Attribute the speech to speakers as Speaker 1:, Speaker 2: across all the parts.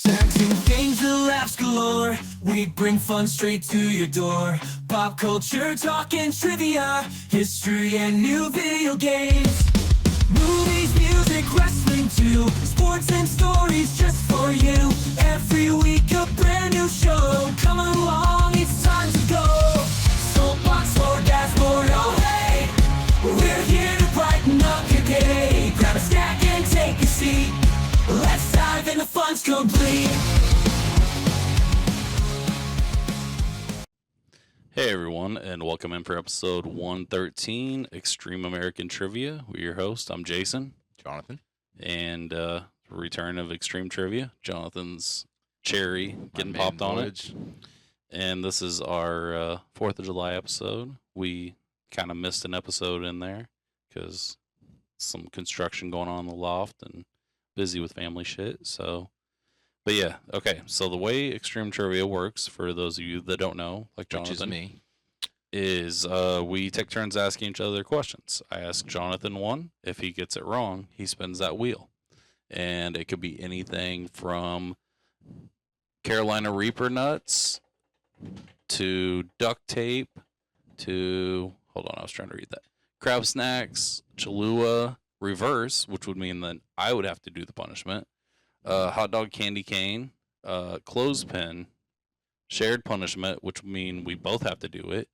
Speaker 1: Snacks and games and laughs galore. We bring fun straight to your door. Pop culture, talk and trivia, history and new video games. Movies, music, wrestling too. Sports and stories just for you. Every week a brand new show. Come along, it's time to go. Soapbox or dashboard, oh hey. We're here to brighten up your day. Grab a snack and take a seat. Let's dive in, the fun's complete.
Speaker 2: Hey everyone, and welcome in for episode 113, Extreme American Trivia. We're your host. I'm Jason.
Speaker 3: Jonathan.
Speaker 2: And return of Extreme Trivia. Jonathan's cherry getting popped on it. And this is our 4th of July episode. We kind of missed an episode in there because some construction going on in the loft and busy with family shit. So, but yeah, okay. So the way Extreme Trivia works, for those of you that don't know, like Jonathan, is we take turns asking each other questions. I ask Jonathan one. If he gets it wrong, he spins that wheel. And it could be anything from Carolina Reaper nuts to duct tape to, hold on, I was trying to read that. Crab snacks, Cholula, reverse, which would mean that I would have to do the punishment. Hot dog candy cane, clothespin, shared punishment, which would mean we both have to do it.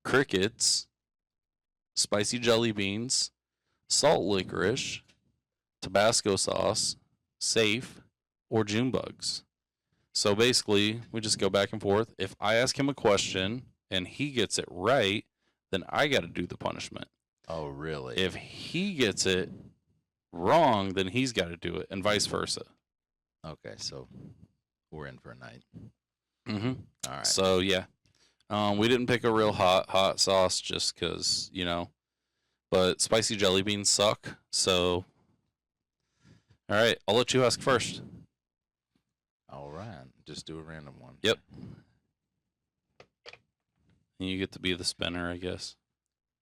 Speaker 2: Crickets, spicy jelly beans, salt licorice, Tabasco sauce, safe, or June bugs. So basically, we just go back and forth. If I ask him a question and he gets it right, then I got to do the punishment.
Speaker 3: Oh, really?
Speaker 2: If he gets it wrong, then he's got to do it, and vice versa.
Speaker 3: Okay, so we're in for a night.
Speaker 2: Mm-hmm.
Speaker 3: All right.
Speaker 2: So, yeah. We didn't pick a real hot sauce just because, you know, but spicy jelly beans suck. So, all right, I'll let you ask first.
Speaker 3: All right. Just do a random one.
Speaker 2: Yep. And you get to be the spinner, I guess.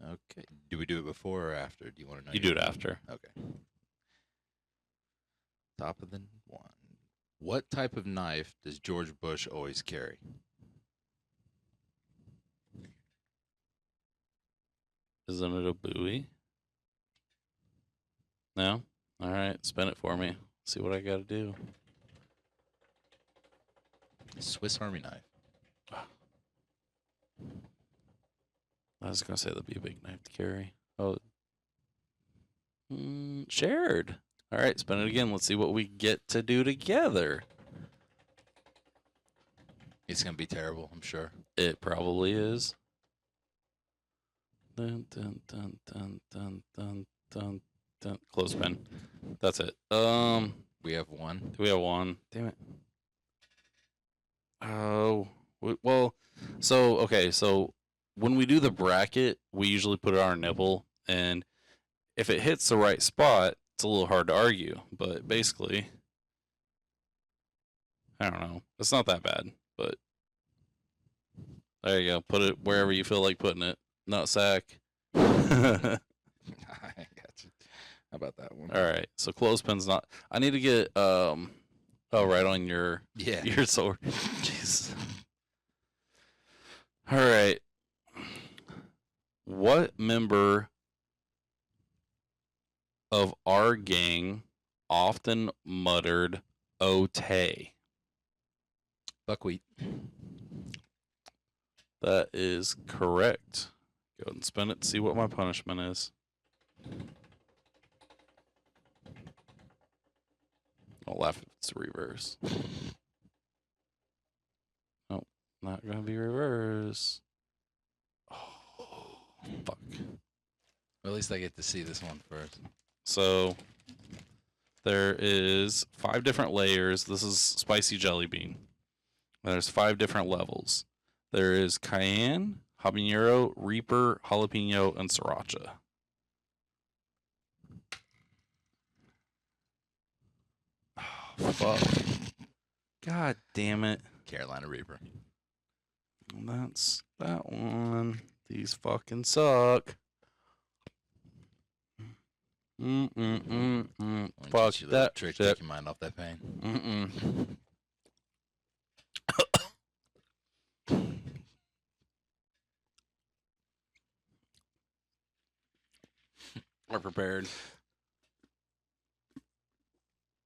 Speaker 3: Okay. Do we do it before or after? Do you want to know?
Speaker 2: You do it after.
Speaker 3: Okay. Top of the one. What type of knife does George Bush always carry?
Speaker 2: Isn't it a Bowie? No? All right, spin it for me. See what I got to do.
Speaker 3: Swiss Army knife.
Speaker 2: I was going to say that'd be a big knife to carry. Oh. Shared. All right, spin it again. Let's see what we get to do together.
Speaker 3: It's going to be terrible, I'm sure.
Speaker 2: It probably is. Dun, dun, dun, dun, dun, dun, dun, dun. Clothespin. That's it.
Speaker 3: We have one.
Speaker 2: Do we have one? Damn it. Oh, well, so, okay, so when we do the bracket, we usually put it on our nipple, and if it hits the right spot, it's a little hard to argue, but basically, I don't know. It's not that bad, but there you go. Put it wherever you feel like putting it. Nut sack.
Speaker 3: I got you. How about that one?
Speaker 2: All right, so clothespin's not. I need to get right on your sword. Jeez. All right. What member of our gang often muttered "Otay"?
Speaker 3: Buckwheat.
Speaker 2: That is correct. Go ahead and spin it to see what my punishment is. I'll laugh if it's reverse. Nope, not going to be reverse. Oh, fuck.
Speaker 3: Well, at least I get to see this one first.
Speaker 2: So, there is 5 different layers. This is spicy jelly bean. There's 5 different levels. There is cayenne, habanero, reaper, jalapeno, and sriracha. Oh, fuck. God damn it.
Speaker 3: Carolina Reaper.
Speaker 2: That's that one. These fucking suck.
Speaker 3: Fuck
Speaker 2: Fuck that
Speaker 3: trick.
Speaker 2: shit.
Speaker 3: Take your mind off that pain.
Speaker 2: prepared.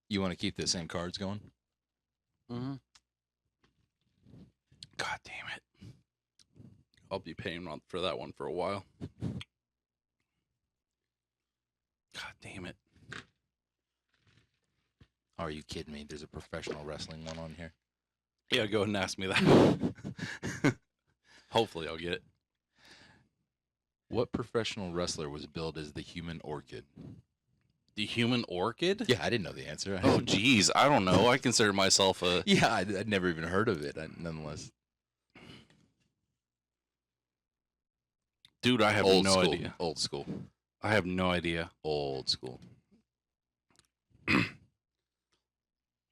Speaker 3: You want to keep the same cards going?
Speaker 2: Mm-hmm. God damn it. I'll be paying for that one for a while. God damn it.
Speaker 3: Are you kidding me? There's a professional wrestling one on here.
Speaker 2: Yeah, go ahead and ask me that. Hopefully I'll get it.
Speaker 3: What professional wrestler was billed as the Human Orchid?
Speaker 2: The Human Orchid?
Speaker 3: Yeah, I didn't know the answer.
Speaker 2: Oh, geez. I don't know. I consider myself a...
Speaker 3: Yeah, I'd never even heard of it, nonetheless.
Speaker 2: Dude, I have
Speaker 3: Old
Speaker 2: no
Speaker 3: school.
Speaker 2: idea.
Speaker 3: Old school.
Speaker 2: I have no idea.
Speaker 3: Old school.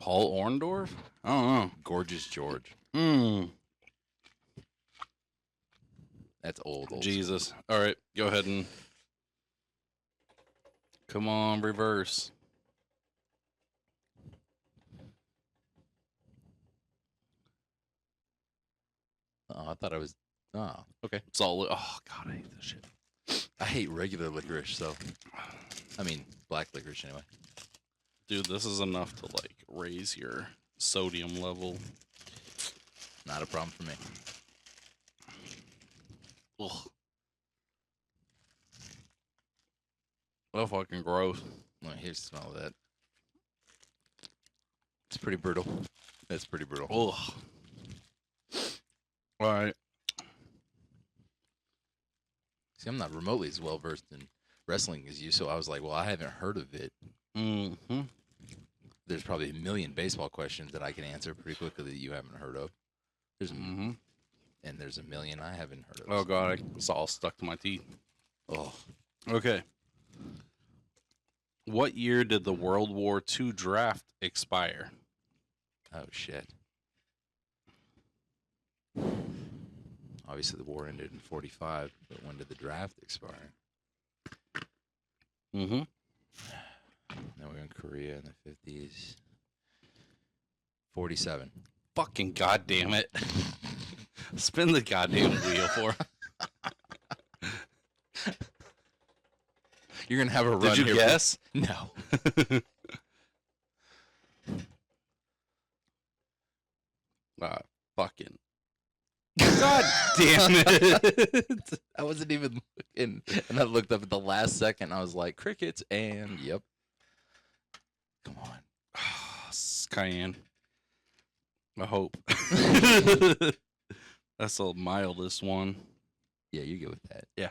Speaker 2: Paul Orndorff? I don't know.
Speaker 3: Gorgeous George. That's old
Speaker 2: Jesus. School. All right, go ahead and... Come on, reverse.
Speaker 3: Oh, I thought I was... Oh, okay.
Speaker 2: It's all... Oh, God, I hate this shit.
Speaker 3: I hate regular licorice, so... I mean, black licorice, anyway.
Speaker 2: Dude, this is enough to, like, raise your sodium level.
Speaker 3: Not a problem for me.
Speaker 2: Ugh. Oh, fucking gross.
Speaker 3: Well, here's the smell of that. It's pretty brutal. That's pretty brutal.
Speaker 2: Ugh. All right.
Speaker 3: See, I'm not remotely as well versed in wrestling as you, so I was like, well, I haven't heard of it.
Speaker 2: Mm-hmm.
Speaker 3: There's probably a million baseball questions that I can answer pretty quickly that you haven't heard of. There's and there's a million I haven't heard of.
Speaker 2: Oh, God, it's all stuck to my teeth.
Speaker 3: Oh.
Speaker 2: Okay. What year did the World War II draft expire?
Speaker 3: Oh, shit. Obviously, the war ended in 45, but when did the draft expire?
Speaker 2: Mm-hmm.
Speaker 3: Now we're in Korea in the 50s. 47.
Speaker 2: Fucking goddamn it. Spin the goddamn wheel for
Speaker 3: You're going to have a run.
Speaker 2: Did you guess?
Speaker 3: No.
Speaker 2: Fucking. God damn it.
Speaker 3: I wasn't even looking. And I looked up at the last second. I was like, crickets, and yep. Come on.
Speaker 2: Cayenne. I hope. That's the mildest one.
Speaker 3: Yeah, you go with that.
Speaker 2: Yeah.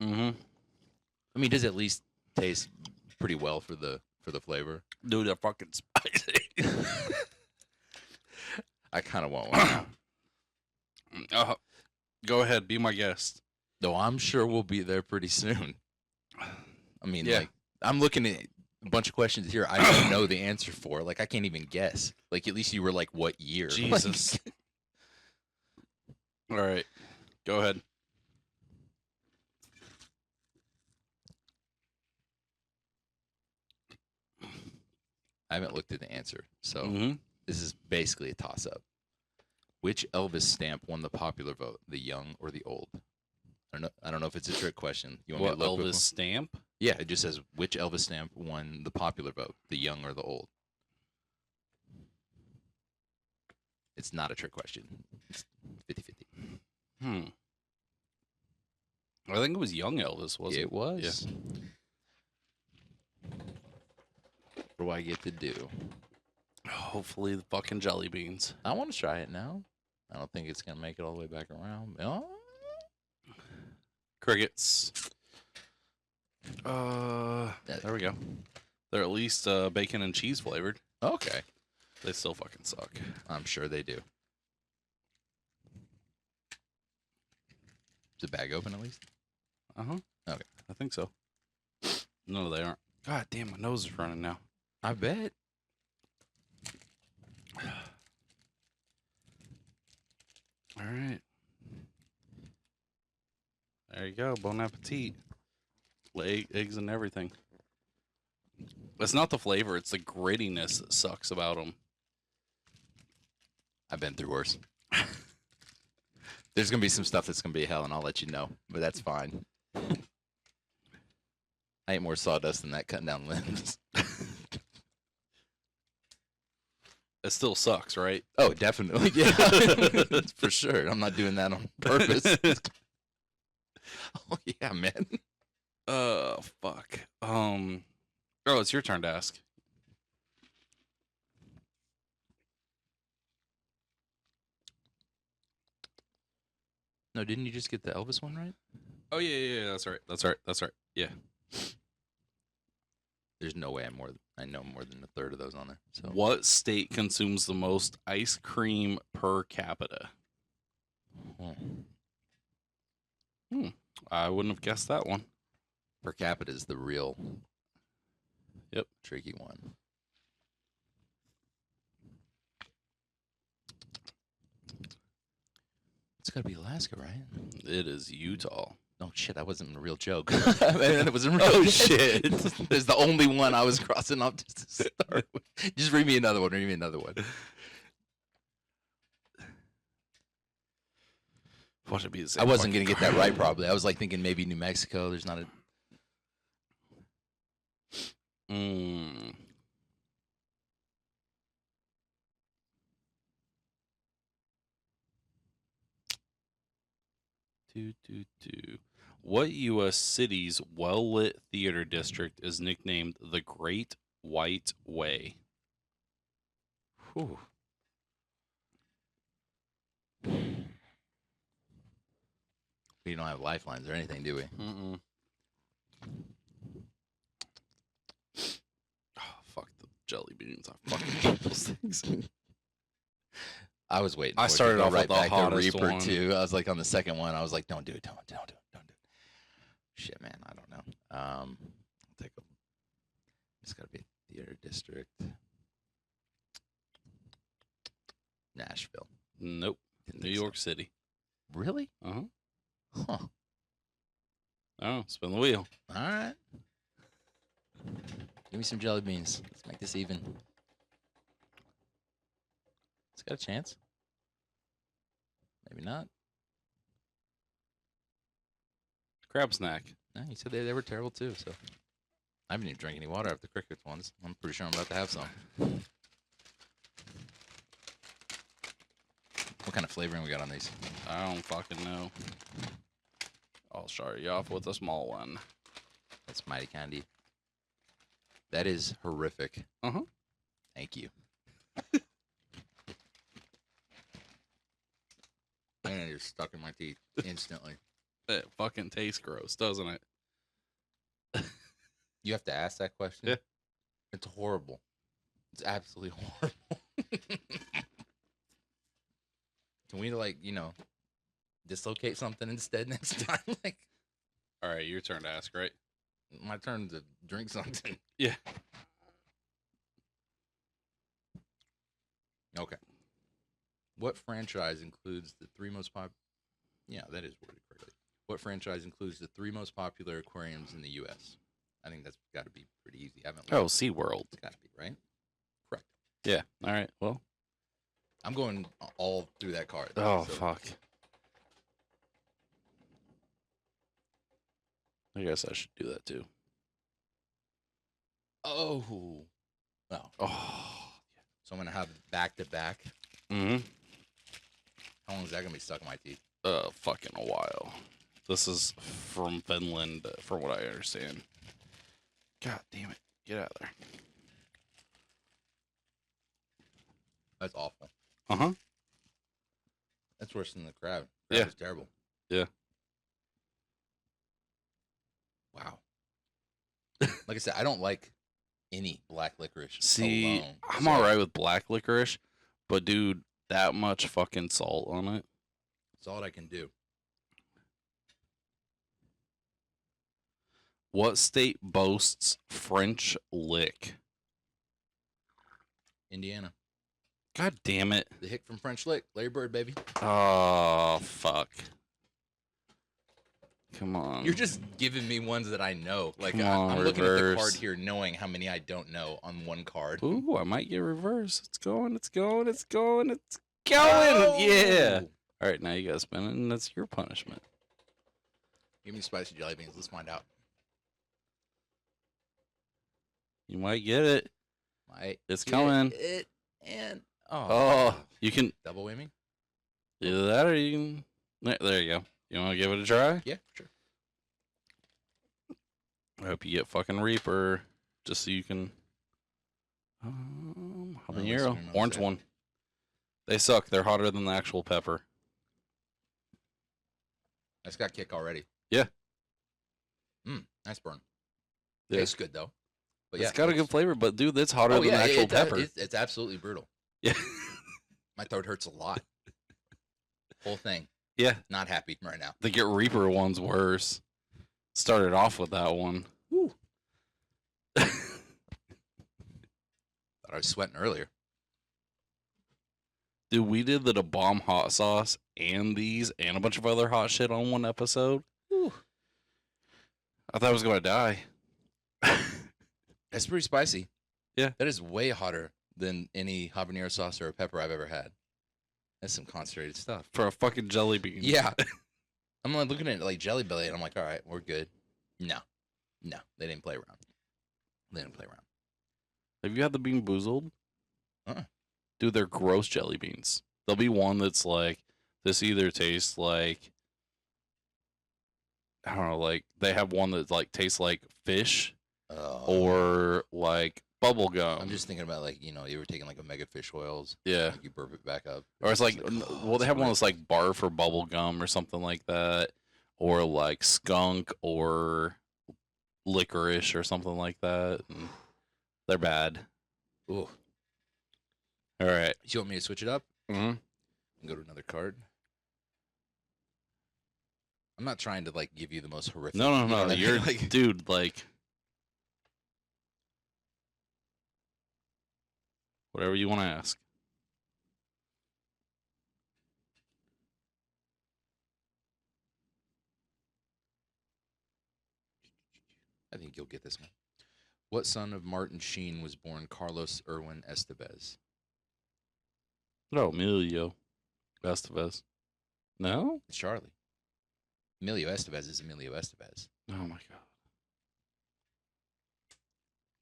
Speaker 2: Mm-hmm.
Speaker 3: I mean, does it at least taste pretty well for the flavor?
Speaker 2: Dude, they're fucking spicy.
Speaker 3: I kind of want one now.
Speaker 2: Go ahead, be my guest.
Speaker 3: Though I'm sure we'll be there pretty soon. I mean,
Speaker 2: Yeah.
Speaker 3: like, I'm looking at a bunch of questions here I don't know the answer for. Like, I can't even guess. Like, at least you were like, what year?
Speaker 2: Jesus. All right. Go ahead.
Speaker 3: I haven't looked at the answer, so
Speaker 2: Mm-hmm.
Speaker 3: this is basically a toss-up. Which Elvis stamp won the popular vote, the young or the old? I don't know if it's a trick question. You want
Speaker 2: What,
Speaker 3: me to look
Speaker 2: Elvis stamp?
Speaker 3: Yeah, it just says which Elvis stamp won the popular vote, the young or the old. It's not a trick question. It's 50-50.
Speaker 2: I think it was young Elvis, wasn't it?
Speaker 3: It was. What do I get to do?
Speaker 2: Hopefully the fucking jelly beans.
Speaker 3: I want to try it now. I don't think it's going to make it all the way back around. Oh.
Speaker 2: Crickets. There we go. They're at least bacon and cheese flavored.
Speaker 3: Okay.
Speaker 2: They still fucking suck.
Speaker 3: I'm sure they do. Is the bag open at least?
Speaker 2: Uh-huh.
Speaker 3: Okay.
Speaker 2: I think so. No, they aren't. God damn, my nose is running now.
Speaker 3: I bet.
Speaker 2: All right. There you go. Bon appetit. Eggs and everything. It's not the flavor. It's the grittiness that sucks about them.
Speaker 3: I've been through worse. There's going to be some stuff that's going to be hell, and I'll let you know. But that's fine. I ate more sawdust than that cutting down limbs.
Speaker 2: It still sucks, right?
Speaker 3: Oh, definitely. Yeah. For sure. I'm not doing that on purpose. Oh, yeah, man.
Speaker 2: Fuck. Oh, it's your turn to ask.
Speaker 3: No, didn't you just get the Elvis one right?
Speaker 2: Oh yeah. That's right. Yeah.
Speaker 3: There's no way I know more than a third of those on there. So
Speaker 2: What state consumes the most ice cream per capita? I wouldn't have guessed that one.
Speaker 3: per capita is the real
Speaker 2: Yep.
Speaker 3: tricky one. It's got to be Alaska, right?
Speaker 2: It is Utah.
Speaker 3: Oh shit, that wasn't a real joke. It wasn't real.
Speaker 2: Oh shit.
Speaker 3: There's the only one I was crossing off just to start with. Just read me another one.
Speaker 2: What should be the same
Speaker 3: I wasn't
Speaker 2: fucking
Speaker 3: gonna get that right probably. I was like thinking maybe New Mexico. There's not a.
Speaker 2: Mm. What U.S. city's well-lit theater district is nicknamed the Great White Way?
Speaker 3: Whew. We don't have lifelines or anything, do we?
Speaker 2: Mm-mm. Oh, fuck the jelly beans. I fucking hate those things.
Speaker 3: I was waiting.
Speaker 2: I
Speaker 3: for it to
Speaker 2: started
Speaker 3: go
Speaker 2: off
Speaker 3: right
Speaker 2: with the
Speaker 3: back to
Speaker 2: hottest
Speaker 3: Reaper
Speaker 2: one.
Speaker 3: too. I was like on the second one. I was like, don't do it. Shit, man, I don't know. I'll take a. It's got to be a theater district. Nashville.
Speaker 2: Nope.
Speaker 3: Didn't
Speaker 2: New
Speaker 3: think so.
Speaker 2: York City.
Speaker 3: Really?
Speaker 2: Uh-huh.
Speaker 3: Huh.
Speaker 2: Oh, spin the wheel.
Speaker 3: All right. Give me some jelly beans. Let's make this even. It's got a chance. Maybe not.
Speaker 2: Crab snack.
Speaker 3: No, you said they were terrible too. So I haven't even drank any water after the crickets ones. I'm pretty sure I'm about to have some. What kind of flavoring we got on these?
Speaker 2: I don't fucking know. I'll start you off with a small one.
Speaker 3: That's mighty candy. That is horrific.
Speaker 2: Uh-huh.
Speaker 3: Thank you. Man, you're stuck in my teeth instantly.
Speaker 2: It fucking tastes gross, doesn't it?
Speaker 3: You have to ask that question?
Speaker 2: Yeah.
Speaker 3: It's horrible. It's absolutely horrible. Can we, like, dislocate something instead next time? Like,
Speaker 2: All right, your turn to ask, right?
Speaker 3: my turn to drink something.
Speaker 2: Yeah.
Speaker 3: Okay. What franchise includes the three most popular... Yeah, that is worded correctly. What franchise includes the three most popular aquariums in the U.S.? I think that's got to be pretty easy. I haven't
Speaker 2: Oh,
Speaker 3: looked.
Speaker 2: SeaWorld.
Speaker 3: It's got to be, right? Correct.
Speaker 2: Yeah. All right. Well.
Speaker 3: I'm going all through that card.
Speaker 2: Oh,
Speaker 3: so-
Speaker 2: fuck. I guess I should do that too.
Speaker 3: Oh. Well,
Speaker 2: Oh.
Speaker 3: so I'm going to have back-to-back.
Speaker 2: Mm-hmm.
Speaker 3: How long is that going to be stuck in my teeth?
Speaker 2: Fucking a while. This is from Finland, from what I understand. God damn it. Get out of there.
Speaker 3: That's awful.
Speaker 2: Uh-huh.
Speaker 3: That's worse than the crab.
Speaker 2: Yeah.
Speaker 3: It's terrible.
Speaker 2: Yeah.
Speaker 3: Wow. Like I said, I don't like any black licorice.
Speaker 2: See,
Speaker 3: alone.
Speaker 2: I'm
Speaker 3: So,
Speaker 2: all right with black licorice, but dude, that much fucking salt on it.
Speaker 3: That's all I can do.
Speaker 2: What state boasts French lick?
Speaker 3: Indiana.
Speaker 2: God damn it.
Speaker 3: The hick from French Lick. Larry Bird, baby.
Speaker 2: Oh, fuck. Come on.
Speaker 3: You're just giving me ones that I know. Like,
Speaker 2: Come on,
Speaker 3: I'm looking at the
Speaker 2: reverse.
Speaker 3: card here knowing how many I don't know on one card.
Speaker 2: Ooh, I might get reverse. It's going.
Speaker 3: Oh!
Speaker 2: Yeah. All right, now you got to spin it, and that's your punishment.
Speaker 3: Give me spicy jelly beans. Let's find out.
Speaker 2: You might get it.
Speaker 3: Might
Speaker 2: It's
Speaker 3: get
Speaker 2: coming.
Speaker 3: It and
Speaker 2: Oh, you can
Speaker 3: double whammy.
Speaker 2: either that or you can. There you go. You want to give it a try?
Speaker 3: Yeah, sure.
Speaker 2: I hope you get fucking Reaper, just so you can.
Speaker 3: Well, at least
Speaker 2: Habanero,
Speaker 3: we know
Speaker 2: orange
Speaker 3: that.
Speaker 2: one. They suck. They're hotter than the actual pepper.
Speaker 3: That's got kick already.
Speaker 2: Yeah.
Speaker 3: Nice burn.
Speaker 2: Yeah.
Speaker 3: Tastes good though. But yeah,
Speaker 2: It's got a good flavor, but dude, that's hotter
Speaker 3: Oh
Speaker 2: than
Speaker 3: yeah,
Speaker 2: the actual
Speaker 3: it does.
Speaker 2: pepper.
Speaker 3: It's absolutely brutal.
Speaker 2: Yeah.
Speaker 3: My throat hurts a lot. Whole thing.
Speaker 2: Yeah.
Speaker 3: Not happy right now.
Speaker 2: The Get Reaper one's worse. Started off with that one.
Speaker 3: Woo. Thought I was sweating earlier.
Speaker 2: Dude, we did the bomb hot sauce and these and a bunch of other hot shit on one episode.
Speaker 3: Whew.
Speaker 2: I thought I was gonna die.
Speaker 3: That's pretty spicy.
Speaker 2: Yeah.
Speaker 3: That is way hotter than any habanero sauce or pepper I've ever had. That's some concentrated stuff.
Speaker 2: For a fucking jelly bean.
Speaker 3: Yeah. I'm like looking at it like Jelly Belly, and I'm like, all right, we're good. No, they didn't play around. They didn't play around.
Speaker 2: Have you had the Bean Boozled?
Speaker 3: Uh-uh.
Speaker 2: Dude, they're gross jelly beans. There'll be one that's like, this either tastes like, I don't know, like, they have one that like tastes like fish or like bubble gum.
Speaker 3: I'm just thinking about like, you ever taking like omega fish oils?
Speaker 2: Yeah.
Speaker 3: Like you burp it back up.
Speaker 2: Or it's like, well, they have one
Speaker 3: that's
Speaker 2: that's like barf or bubble gum or something like that. Or like skunk or licorice or something like that. And they're bad.
Speaker 3: Ooh.
Speaker 2: All right.
Speaker 3: You want me to switch it up?
Speaker 2: Mm-hmm.
Speaker 3: And go to another card? I'm not trying to like give you the most horrific.
Speaker 2: No.
Speaker 3: you know what I mean?
Speaker 2: You're,
Speaker 3: like,
Speaker 2: dude, like, whatever you want to ask.
Speaker 3: I think you'll get this one. What son of Martin Sheen was born Carlos Irwin Estevez?
Speaker 2: No, Emilio Estevez. No?
Speaker 3: It's Charlie. Emilio Estevez is Emilio Estevez.
Speaker 2: Oh my god.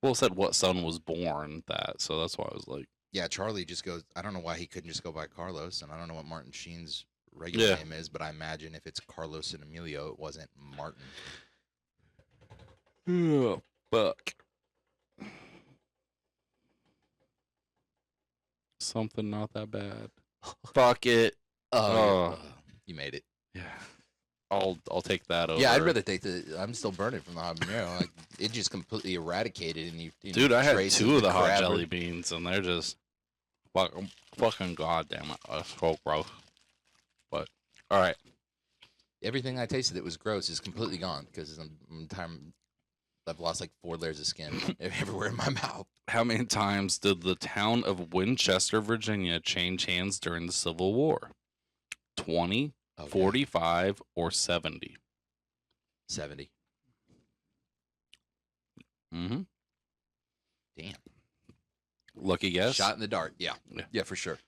Speaker 2: Well, it said what son was born that, so that's why I was like,
Speaker 3: Yeah, Charlie just goes. I don't know why he couldn't just go by Carlos, and I don't know what Martin Sheen's regular name is, but I imagine if it's Carlos and Emilio, it wasn't Martin.
Speaker 2: oh, fuck. Something not that bad. Fuck it.
Speaker 3: Oh, you made it.
Speaker 2: Yeah. I'll take that over.
Speaker 3: Yeah, I'd rather take the. I'm still burning from the habanero. Like it just completely eradicated, and you
Speaker 2: Dude, I had
Speaker 3: traces
Speaker 2: two of the hot
Speaker 3: crab
Speaker 2: jelly beans, and they're just fucking goddamn it. That's so gross. But all right.
Speaker 3: Everything I tasted that was gross is completely gone because I've lost like 4 layers of skin everywhere in my mouth.
Speaker 2: How many times did the town of Winchester, Virginia, change hands during the Civil War? 20, 45, or 70?
Speaker 3: 70.
Speaker 2: Mm-hmm.
Speaker 3: Damn.
Speaker 2: Lucky guess?
Speaker 3: Shot in the dark. Yeah.
Speaker 2: Yeah.
Speaker 3: Yeah, for sure.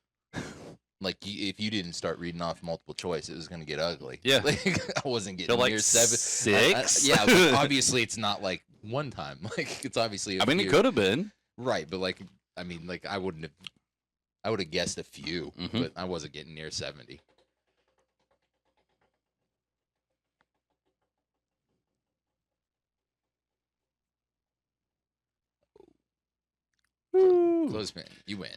Speaker 3: Like, if you didn't start reading off multiple choice, it was going to get ugly.
Speaker 2: Yeah.
Speaker 3: Like, I wasn't getting
Speaker 2: You're like
Speaker 3: near 7.
Speaker 2: 6?
Speaker 3: Yeah, but obviously it's not like one time. Like, it's obviously
Speaker 2: I mean, it could have been.
Speaker 3: Right, but like, I mean, like, I would have guessed a few,
Speaker 2: Mhm.
Speaker 3: but I wasn't getting near 70. Clothespin, you win.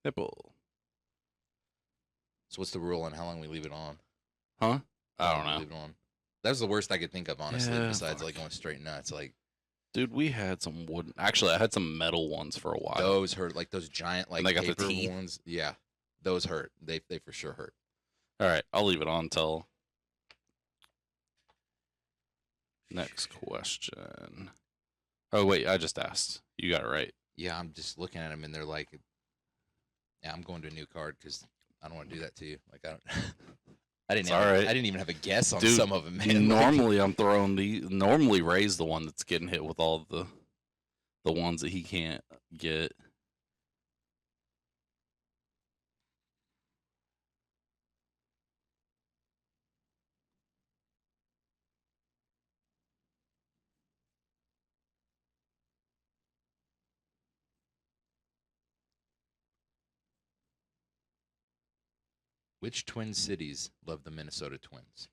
Speaker 2: Nipple.
Speaker 3: So what's the rule on how long we leave it on?
Speaker 2: Huh? I
Speaker 3: How
Speaker 2: don't
Speaker 3: long we
Speaker 2: know.
Speaker 3: leave it on? That was the worst I could think of, honestly.
Speaker 2: Yeah,
Speaker 3: besides
Speaker 2: fuck.
Speaker 3: like going straight nuts, like
Speaker 2: Dude, we had some wooden. Actually, I had some metal ones for a while.
Speaker 3: those hurt. Like those giant like
Speaker 2: And they got the
Speaker 3: paper
Speaker 2: teeth?
Speaker 3: ones. Yeah, those hurt. They for sure hurt.
Speaker 2: All right, I'll leave it on till next question. Oh, wait, I just asked. You got it right.
Speaker 3: Yeah, I'm just looking at them and they're like, yeah, I'm going to a new card because I don't want to do that to you. Like I don't. I didn't.
Speaker 2: It's all right.
Speaker 3: I didn't even have a guess on
Speaker 2: Dude,
Speaker 3: some of them. Man.
Speaker 2: Normally, I'm throwing normally Ray's the one that's getting hit with all the ones that he can't get.
Speaker 3: Which Twin Cities love the Minnesota Twins?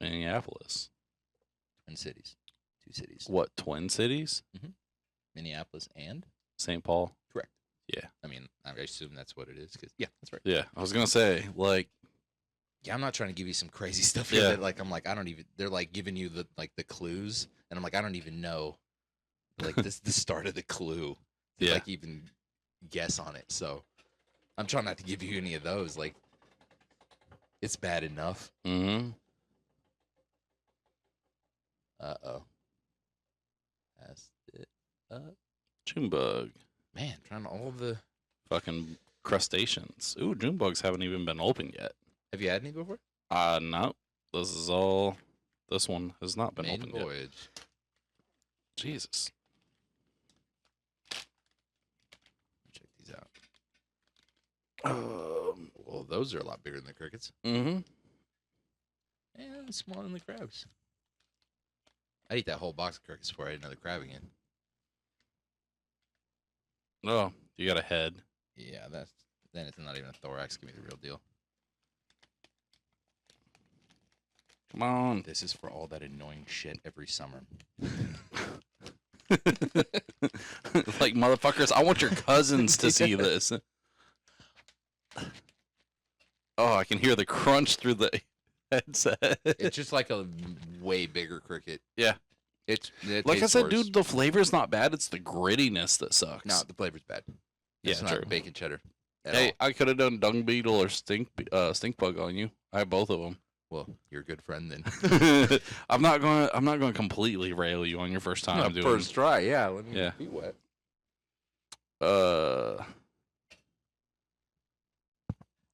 Speaker 2: Minneapolis.
Speaker 3: Twin Cities. 2 cities.
Speaker 2: What, Twin Cities?
Speaker 3: Minneapolis and?
Speaker 2: St. Paul?
Speaker 3: Correct.
Speaker 2: Yeah.
Speaker 3: I mean, I assume that's what it is. Yeah, that's right.
Speaker 2: Yeah, I was going to say, like...
Speaker 3: Yeah, I'm not trying to give you some crazy stuff here.
Speaker 2: Yeah.
Speaker 3: That, like, I'm like, I don't even... They're, like, giving you the clues. And I'm like, I don't even know. Like, this the start of the clue. To,
Speaker 2: Yeah.
Speaker 3: like, even guess on it. So, I'm trying not to give you any of those. Like, it's bad enough.
Speaker 2: Mm-hmm.
Speaker 3: Uh-oh. Passed it up.
Speaker 2: June bug.
Speaker 3: Man, trying all the...
Speaker 2: Fucking crustaceans. Ooh, June bugs haven't even been open yet.
Speaker 3: Have you had any before?
Speaker 2: No. This is all... This one has not been
Speaker 3: Maiden
Speaker 2: opened
Speaker 3: voyage.
Speaker 2: yet. Jesus.
Speaker 3: Check these out. Well, those are a lot bigger than the crickets.
Speaker 2: Mm-hmm.
Speaker 3: And smaller than the crabs. I ate that whole box of crickets before I ate another crab again.
Speaker 2: Oh, you got a head.
Speaker 3: Yeah, then it's not even a thorax. Give me the real deal.
Speaker 2: Come on.
Speaker 3: This is for all that annoying shit every summer.
Speaker 2: Like, motherfuckers, I want your cousins to see this. Oh, I can hear the crunch through the headset.
Speaker 3: It's just like a way bigger cricket.
Speaker 2: Yeah.
Speaker 3: It
Speaker 2: Like I
Speaker 3: tastes
Speaker 2: said,
Speaker 3: worse.
Speaker 2: dude, the flavor's not bad. It's the grittiness that sucks.
Speaker 3: No, the flavor's bad.
Speaker 2: Yeah,
Speaker 3: It's not
Speaker 2: true.
Speaker 3: bacon cheddar. At
Speaker 2: Hey,
Speaker 3: all.
Speaker 2: I could have done dung beetle or stink bug on you. I have both of them.
Speaker 3: Well, you're a good friend then.
Speaker 2: I'm not going to completely rail you on your first time doing.
Speaker 3: First try, yeah. Let me
Speaker 2: Yeah.
Speaker 3: be wet.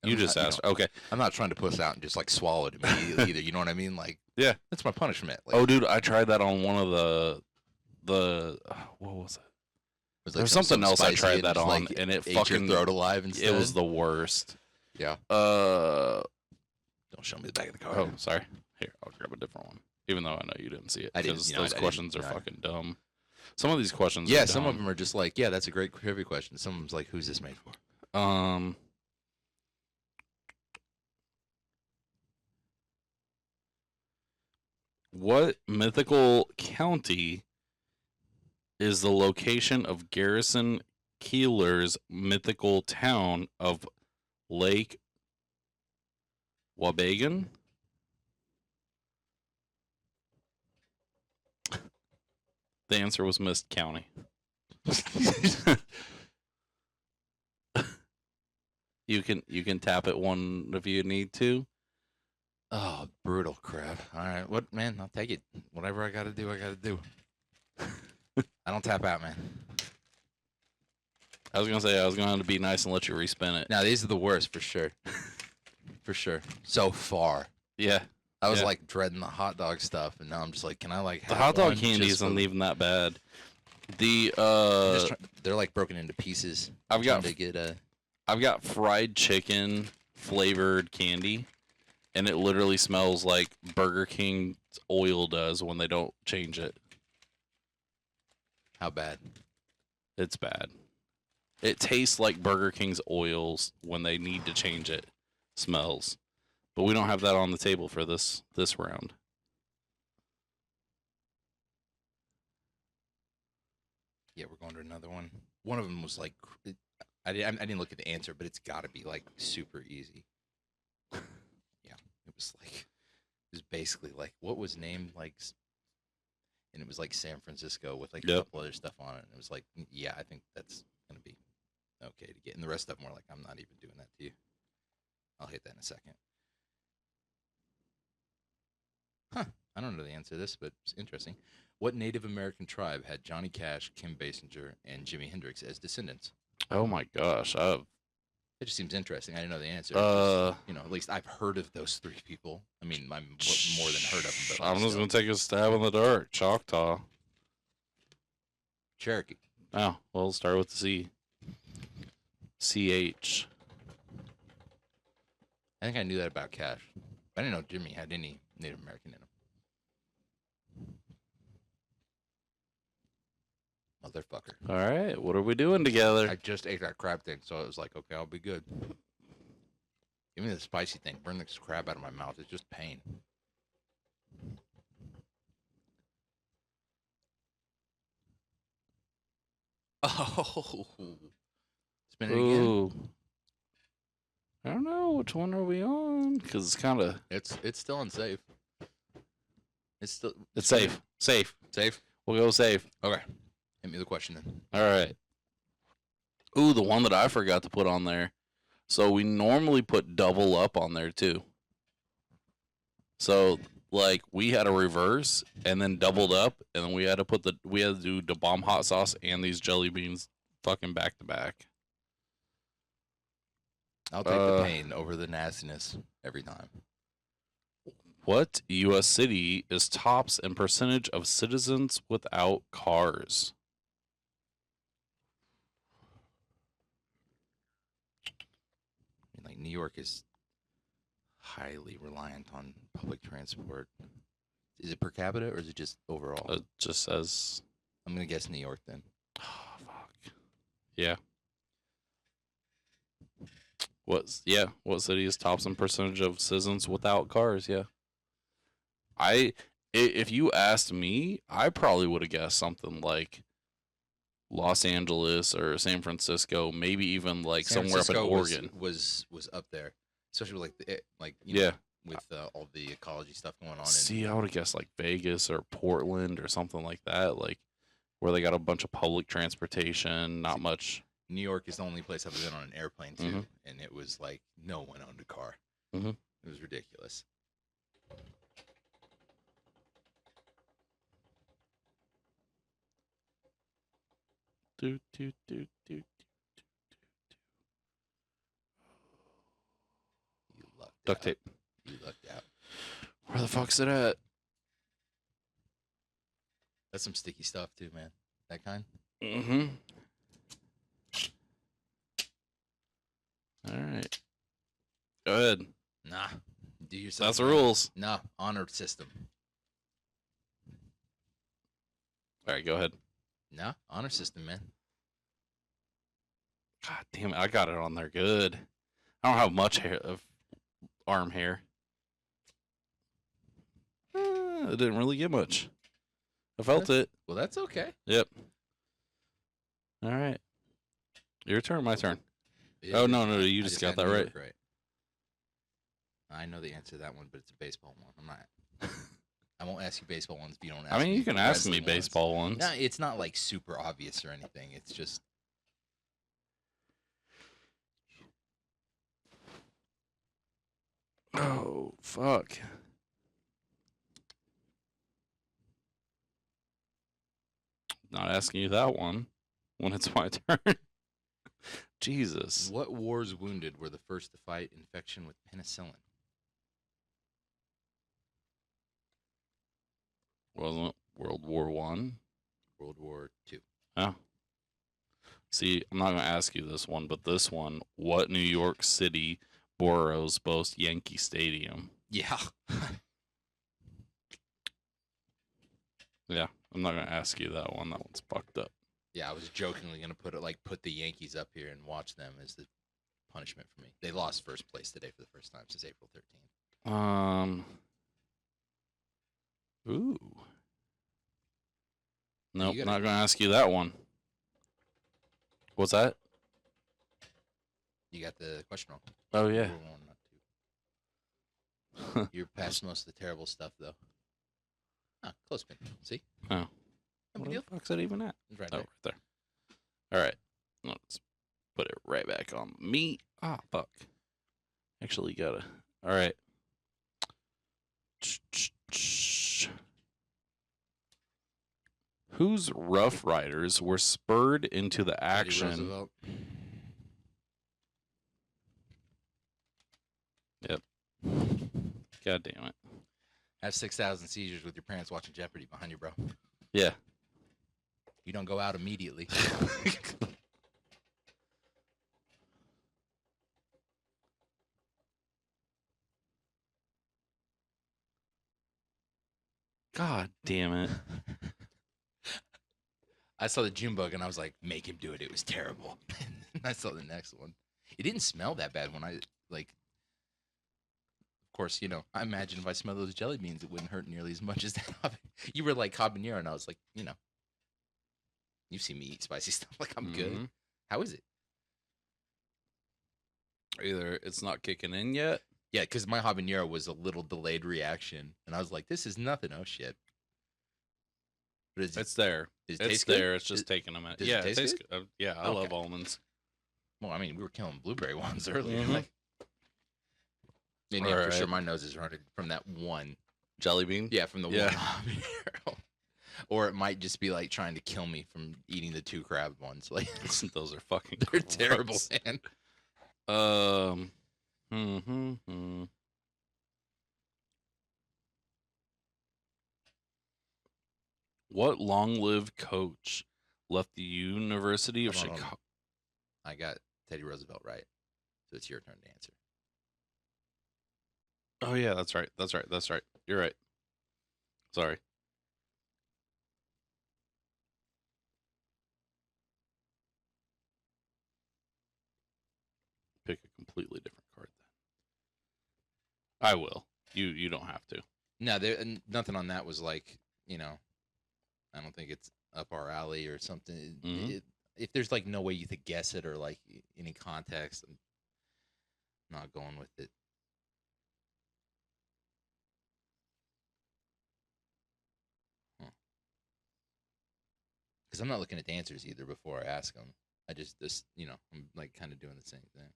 Speaker 2: You just asked. Okay.
Speaker 3: I'm not trying to puss out and just like swallow it immediately either. You know what I mean? Like,
Speaker 2: Yeah.
Speaker 3: that's my punishment. Like,
Speaker 2: Oh, dude, I tried that on one of the what was it?
Speaker 3: it was
Speaker 2: There's something else I
Speaker 3: spicy
Speaker 2: tried
Speaker 3: and
Speaker 2: that
Speaker 3: just,
Speaker 2: on,
Speaker 3: like,
Speaker 2: and it
Speaker 3: ate your
Speaker 2: fucking
Speaker 3: throat alive instead.
Speaker 2: it was the worst.
Speaker 3: Yeah.
Speaker 2: Oh,
Speaker 3: Don't show me the back of the car.
Speaker 2: sorry. Here, I'll grab a different one. Even though I know you didn't see it,
Speaker 3: I didn't,
Speaker 2: because
Speaker 3: you know,
Speaker 2: those
Speaker 3: I
Speaker 2: questions
Speaker 3: didn't,
Speaker 2: are
Speaker 3: no.
Speaker 2: fucking dumb. Some of these questions,
Speaker 3: Yeah,
Speaker 2: are
Speaker 3: some of
Speaker 2: dumb.
Speaker 3: them are just like, yeah, that's a great trivia question. Some of them's like, who's this made for?
Speaker 2: What mythical county is the location of Garrison Keeler's mythical town of Lake Wabagan? The answer was Mist County. You can tap it one if you need to.
Speaker 3: Oh, brutal crap. All right. What, man? I'll take it. Whatever I got to do, I got to do. I don't tap out, man.
Speaker 2: I was gonna say I was going to be nice and let you respin it.
Speaker 3: Now, these are the worst for sure. For sure. So far.
Speaker 2: Yeah,
Speaker 3: I was
Speaker 2: Yeah.
Speaker 3: like dreading the hot dog stuff, and now I'm just like, can I like
Speaker 2: the
Speaker 3: have
Speaker 2: hot dog
Speaker 3: one
Speaker 2: candy
Speaker 3: just
Speaker 2: isn't
Speaker 3: for-
Speaker 2: even that bad. The
Speaker 3: just they're like broken into pieces.
Speaker 2: I've got
Speaker 3: trying to get
Speaker 2: I've got fried chicken flavored candy, and it literally smells like Burger King's oil does when they don't change it.
Speaker 3: how bad?
Speaker 2: It's bad. It tastes like Burger King's oils when they need to change it. Smells. But we don't have that on the table for this round.
Speaker 3: Yeah, we're going to another one. One of them was like, I didn't look at the answer, but it's got to be like super easy. Yeah, it was like, it was basically like what was named like, and it was like San Francisco with like a
Speaker 2: Yep.
Speaker 3: couple other stuff on it. And it was like, yeah, I think that's gonna be okay to get. And the rest of them were like, I'm not even doing that to you. I'll hit that in a second. Huh. I don't know the answer to this, but it's interesting. What Native American tribe had Johnny Cash, Kim Basinger, and Jimi Hendrix as descendants?
Speaker 2: Oh my gosh.
Speaker 3: It just seems interesting. I didn't know the answer. You know, at least I've heard of those three people. I mean, I'm more than heard of them. But
Speaker 2: I'm just
Speaker 3: still.
Speaker 2: going to take a stab in the dark. Choctaw.
Speaker 3: Cherokee.
Speaker 2: Oh, well, let's start with the C. CH.
Speaker 3: I think I knew that about Cash. I didn't know Jimmy had any Native American in him. Motherfucker.
Speaker 2: All right. What are we doing together?
Speaker 3: I just ate that crab thing, so I was like, okay, I'll be good. Give me the spicy thing. Burn the crap out of my mouth. It's just pain. Oh, spin it again.
Speaker 2: Ooh. I don't know, which one are we on? Because it's kind of...
Speaker 3: It's still unsafe. It's
Speaker 2: safe. Safe.
Speaker 3: Safe?
Speaker 2: We'll go safe.
Speaker 3: Okay. Hit me the question then.
Speaker 2: All right. Ooh, the one that I forgot to put on there. So we normally put double up on there too. So like we had a reverse and then doubled up, and then we had to do the bomb hot sauce and these jelly beans fucking back to back.
Speaker 3: I'll take the pain over the nastiness every time.
Speaker 2: What U.S. city is tops in percentage of citizens without cars?
Speaker 3: I mean, like New York is highly reliant on public transport. Is it per capita or is it just overall?
Speaker 2: It just says.
Speaker 3: I'm gonna guess New York then.
Speaker 2: Oh, fuck. Yeah. What city is tops in percentage of citizens without cars? Yeah. If you asked me, I probably would have guessed something like Los Angeles or San Francisco, maybe even like
Speaker 3: San
Speaker 2: somewhere
Speaker 3: Francisco
Speaker 2: up in Oregon.
Speaker 3: was up there, especially with with all the ecology stuff going on.
Speaker 2: See, I would have guessed like Vegas or Portland or something like that, like where they got a bunch of public transportation, not much.
Speaker 3: New York is the only place I've been on an airplane too, and it was like no one owned a car.
Speaker 2: Mm-hmm.
Speaker 3: It was ridiculous.
Speaker 2: Do, do, do, do, do.
Speaker 3: You lucked
Speaker 2: Duct
Speaker 3: out.
Speaker 2: tape.
Speaker 3: You lucked out.
Speaker 2: Where the fuck's it at?
Speaker 3: That's some sticky stuff too, man. That kind.
Speaker 2: Mm-hmm. All right. Go ahead.
Speaker 3: Nah. Do yourself.
Speaker 2: That's the rules.
Speaker 3: Nah. Honor system.
Speaker 2: All right, go ahead.
Speaker 3: Nah. Honor system, man.
Speaker 2: God damn it, I got it on there good. I don't have much hair of arm hair. It didn't really get much. I felt it.
Speaker 3: Well, that's okay.
Speaker 2: Yep. All right. Your turn, my turn. Oh, no, you just got that right.
Speaker 3: I know the answer to that one, but it's a baseball one. I'm not. I won't ask you baseball ones if you don't ask me.
Speaker 2: I mean, you can ask me
Speaker 3: wrestling
Speaker 2: baseball ones.
Speaker 3: No, it's not like super obvious or anything. It's just.
Speaker 2: Oh, fuck. Not asking you that one when it's my turn. Jesus.
Speaker 3: What war's wounded were the first to fight infection with penicillin?
Speaker 2: Wasn't World War One?
Speaker 3: World War II.
Speaker 2: Oh. See, I'm not going to ask you this one, but this one, what New York City boroughs boast Yankee Stadium?
Speaker 3: Yeah.
Speaker 2: Yeah, I'm not going to ask you that one. That one's fucked up.
Speaker 3: Yeah, I was jokingly gonna put the Yankees up here and watch them as the punishment for me. They lost first place today for the first time since April 13th.
Speaker 2: Ooh. Nope, not gonna ask you that one. What's that?
Speaker 3: You got the question wrong.
Speaker 2: Oh yeah.
Speaker 3: You're past most of the terrible stuff though. Ah, close pin. See?
Speaker 2: Oh.
Speaker 3: No
Speaker 2: What
Speaker 3: big
Speaker 2: the
Speaker 3: deal.
Speaker 2: fuck's that even at?
Speaker 3: It's right
Speaker 2: Oh,
Speaker 3: there.
Speaker 2: right there. All right. Let's put it right back on me. Ah, fuck. Actually, gotta. All right. Whose Rough Riders were spurred into the
Speaker 3: Teddy
Speaker 2: action?
Speaker 3: Roosevelt.
Speaker 2: Yep. God damn it.
Speaker 3: Have 6,000 seizures with your parents watching Jeopardy behind you, bro.
Speaker 2: Yeah.
Speaker 3: You don't go out immediately.
Speaker 2: God damn it.
Speaker 3: I saw the June bug and I was like, make him do it. It was terrible. And I saw the next one. It didn't smell that bad when I course, you know, I imagine if I smell those jelly beans, it wouldn't hurt nearly as much as that. You were like habanero, and I was like, you know, you've seen me eat spicy stuff. Like, I'm good. How is it?
Speaker 2: Either it's not kicking in yet.
Speaker 3: Yeah, because my habanero was a little delayed reaction, and I was like, this is nothing. Oh, shit. But
Speaker 2: It's there.
Speaker 3: Does it
Speaker 2: It's
Speaker 3: taste good?
Speaker 2: there. It's just taking a minute.
Speaker 3: Does it
Speaker 2: Yeah,
Speaker 3: taste
Speaker 2: tastes
Speaker 3: good?
Speaker 2: good. Yeah, I love almonds.
Speaker 3: Well, I mean, we were killing blueberry ones earlier.
Speaker 2: Mhm.
Speaker 3: Like, and yeah, for sure,
Speaker 2: Alright.
Speaker 3: my nose is running from that one.
Speaker 2: Jelly bean?
Speaker 3: Yeah, from the
Speaker 2: Yeah.
Speaker 3: one habanero. Or it might just be like trying to kill me from eating the 2 crab ones. Like,
Speaker 2: Those are fucking
Speaker 3: they're
Speaker 2: gross.
Speaker 3: terrible, man.
Speaker 2: What long-lived coach left the University of
Speaker 3: Hold on.
Speaker 2: Chicago?
Speaker 3: I got Teddy Roosevelt right, so it's your turn to answer.
Speaker 2: Oh yeah, that's right. That's right. That's right. You're right. Sorry. Pick a completely different card then. I will. You don't have to.
Speaker 3: No, nothing on that was like, you know, I don't think it's up our alley or something.
Speaker 2: Mhm.
Speaker 3: If there's like no way you could guess it or like any context, I'm not going with it. Because I'm not looking at the answers either before I ask them. I just, you know, I'm like kind of doing the same thing.